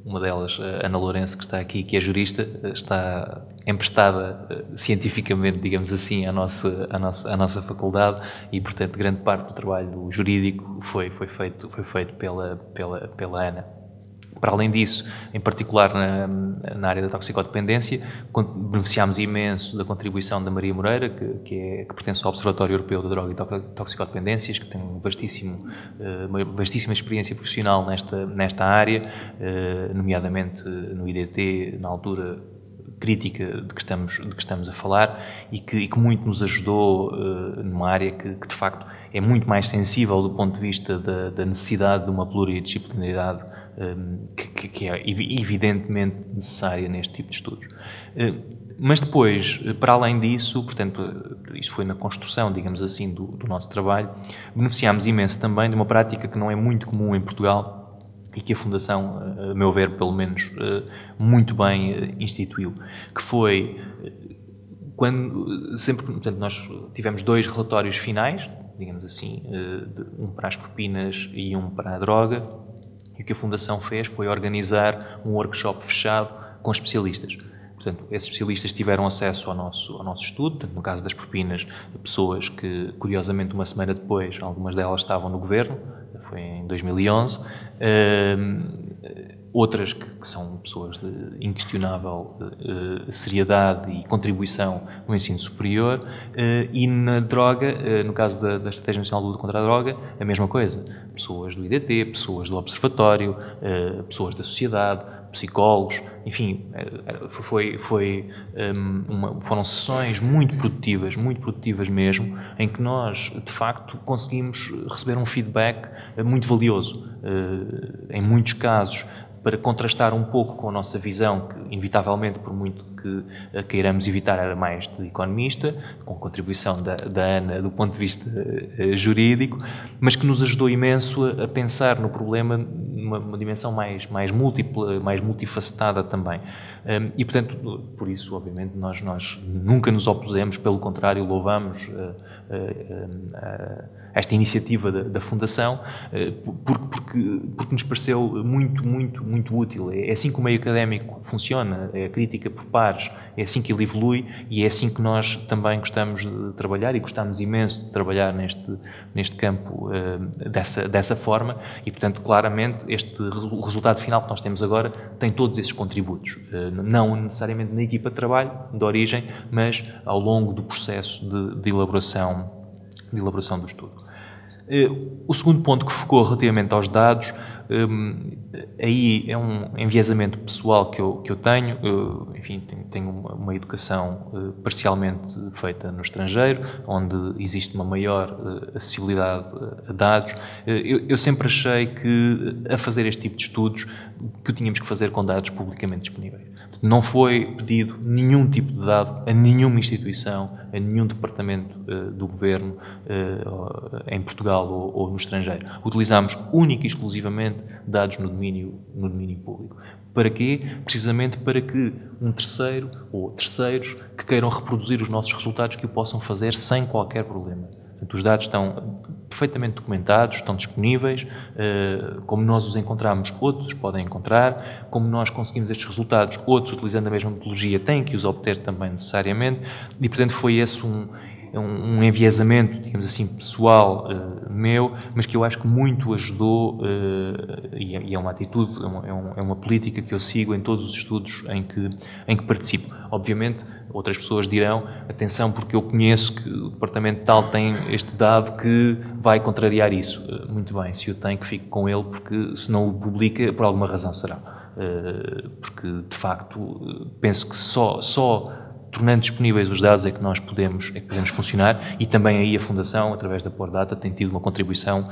uma delas, a Ana Lourenço, que está aqui, que é jurista, está emprestada cientificamente, digamos assim, à nossa faculdade e, portanto, grande parte do trabalho jurídico foi feito pela Ana. Para além disso, em particular na área da toxicodependência, beneficiámos imenso da contribuição da Maria Moreira, que pertence ao Observatório Europeu da Droga e Toxicodependências, que tem uma vastíssima experiência profissional nesta área, nomeadamente no IDT, na altura crítica de que estamos a falar, e que muito nos ajudou numa área que de facto é muito mais sensível do ponto de vista da necessidade de uma pluridisciplinaridade que é evidentemente necessária neste tipo de estudos. Mas depois, para além disso, portanto, isto foi na construção, digamos assim, do nosso trabalho, beneficiámos imenso também de uma prática que não é muito comum em Portugal e que a Fundação, a meu ver, pelo menos, muito bem instituiu, que foi portanto, nós tivemos 2 relatórios finais, digamos assim, um para as propinas e um para a droga. E o que a Fundação fez foi organizar um workshop fechado com especialistas. Portanto, esses especialistas tiveram acesso ao nosso estudo. Portanto, no caso das propinas, pessoas que, curiosamente, uma semana depois, algumas delas estavam no governo, foi em 2011. Outras que são pessoas de inquestionável seriedade e contribuição no ensino superior, e na droga, no caso da Estratégia Nacional de Luta contra a Droga, a mesma coisa. Pessoas do IDT, pessoas do Observatório, pessoas da sociedade, psicólogos, enfim, foram sessões muito produtivas mesmo, em que nós, de facto, conseguimos receber um feedback muito valioso. Em muitos casos, para contrastar um pouco com a nossa visão, que inevitavelmente, por muito que queiramos evitar, era mais de economista, com contribuição da Ana do ponto de vista jurídico, mas que nos ajudou imenso a pensar no problema numa dimensão mais múltipla, mais multifacetada também. E, portanto, por isso, obviamente, nós nunca nos opusemos, pelo contrário, louvamos esta iniciativa da Fundação, porque nos pareceu muito útil. É assim que o meio académico funciona, é a crítica por pares, é assim que ele evolui e é assim que nós também gostamos de trabalhar e gostamos imenso de trabalhar neste campo dessa forma e, portanto, claramente, o resultado final que nós temos agora tem todos esses contributos, não necessariamente na equipa de trabalho, de origem, mas ao longo do processo de elaboração do estudo. O segundo ponto que focou relativamente aos dados, aí é um enviesamento pessoal que eu tenho. Enfim, tenho uma educação parcialmente feita no estrangeiro, onde existe uma maior acessibilidade a dados. Eu sempre achei que, a fazer este tipo de estudos, que o tínhamos que fazer com dados publicamente disponíveis. Não foi pedido nenhum tipo de dado a nenhuma instituição, a nenhum departamento do governo em Portugal ou no estrangeiro. Utilizámos única e exclusivamente dados no domínio público. Para quê? Precisamente para que um terceiro ou terceiros que queiram reproduzir os nossos resultados que o possam fazer sem qualquer problema. Portanto, os dados estão perfeitamente documentados, estão disponíveis, como nós os encontramos, outros podem encontrar, como nós conseguimos estes resultados, outros, utilizando a mesma metodologia, têm que os obter também necessariamente, e, portanto, foi esse um enviesamento, digamos assim, pessoal meu, mas que eu acho que muito ajudou, e é uma atitude, é uma política que eu sigo em todos os estudos em que participo. Obviamente, outras pessoas dirão, atenção, porque eu conheço que o departamento tal tem este dado que vai contrariar isso. Muito bem, se eu tenho, que fique com ele, porque se não o publica, por alguma razão será. Porque, de facto, penso que só tornando disponíveis os dados é que nós podemos funcionar, e também aí a Fundação, através da Pordata, tem tido uma contribuição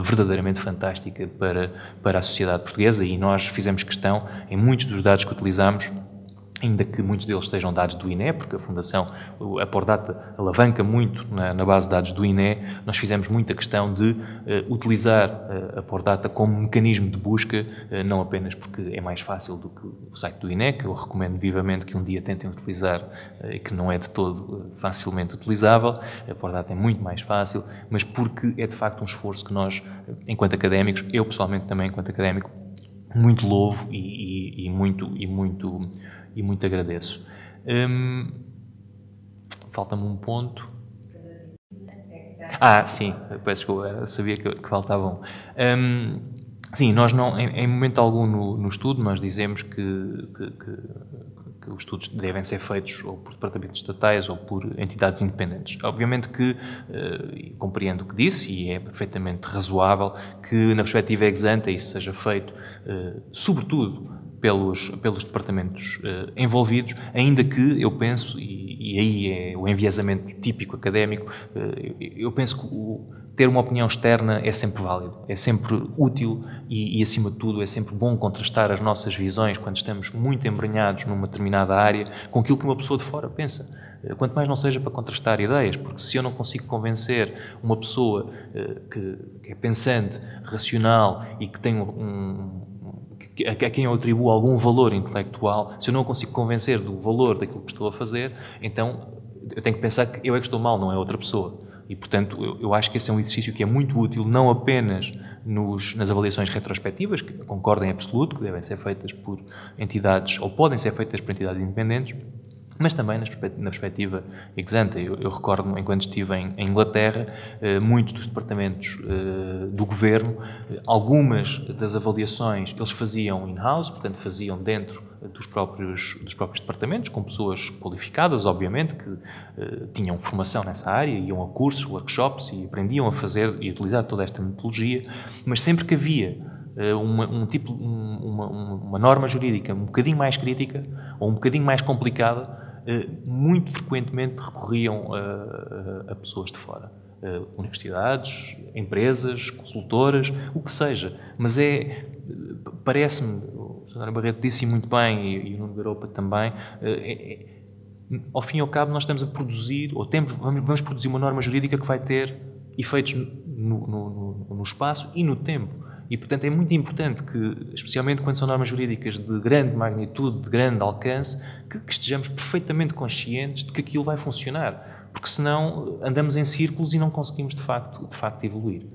verdadeiramente fantástica para a sociedade portuguesa, e nós fizemos questão, em muitos dos dados que utilizamos, ainda que muitos deles sejam dados do INE, porque a Fundação, a Pordata, alavanca muito na base de dados do INE, nós fizemos muita questão de utilizar a Pordata como mecanismo de busca, não apenas porque é mais fácil do que o site do INE, que eu recomendo vivamente que um dia tentem utilizar, e que não é de todo facilmente utilizável, a Pordata é muito mais fácil, mas porque é de facto um esforço que nós, enquanto académicos, eu pessoalmente também enquanto académico, muito louvo e muito agradeço. Falta-me um ponto. Sim, peço desculpa, sabia que faltava um. Sim, nós não, em momento algum no estudo, nós dizemos que os estudos devem ser feitos ou por departamentos estatais ou por entidades independentes. Obviamente que compreendo o que disse, e é perfeitamente razoável que, na perspectiva ex ante, isso seja feito, sobretudo, pelos departamentos envolvidos, ainda que eu penso, e aí é o enviesamento típico académico, eu penso que ter uma opinião externa é sempre válido, é sempre útil e, acima de tudo, é sempre bom contrastar as nossas visões, quando estamos muito embrenhados numa determinada área, com aquilo que uma pessoa de fora pensa. Quanto mais não seja para contrastar ideias, porque se eu não consigo convencer uma pessoa que é pensante, racional e que tem a quem eu atribuo algum valor intelectual, se eu não consigo convencer do valor daquilo que estou a fazer, então eu tenho que pensar que eu é que estou mal, não é outra pessoa. E, portanto, eu acho que esse é um exercício que é muito útil, não apenas nas avaliações retrospectivas, que concordo em absoluto, que devem ser feitas por entidades, ou podem ser feitas por entidades independentes, mas também na perspectiva ex ante. Eu recordo-me, enquanto estive em Inglaterra, muitos dos departamentos do governo, algumas das avaliações eles faziam in-house, portanto faziam dentro dos próprios departamentos, com pessoas qualificadas, obviamente, que tinham formação nessa área, iam a cursos, workshops e aprendiam a fazer e utilizar toda esta metodologia, mas sempre que havia uma norma jurídica um bocadinho mais crítica ou um bocadinho mais complicada, muito frequentemente recorriam a pessoas de fora. Universidades, empresas, consultoras, o que seja. Mas parece-me, o Sr. António Barreto disse muito bem, e o Nuno Garopa também, ao fim e ao cabo nós estamos a produzir, ou vamos produzir uma norma jurídica que vai ter efeitos no espaço e no tempo. E, portanto, é muito importante que, especialmente quando são normas jurídicas de grande magnitude, de grande alcance, que estejamos perfeitamente conscientes de que aquilo vai funcionar. Porque senão andamos em círculos e não conseguimos, de facto evoluir.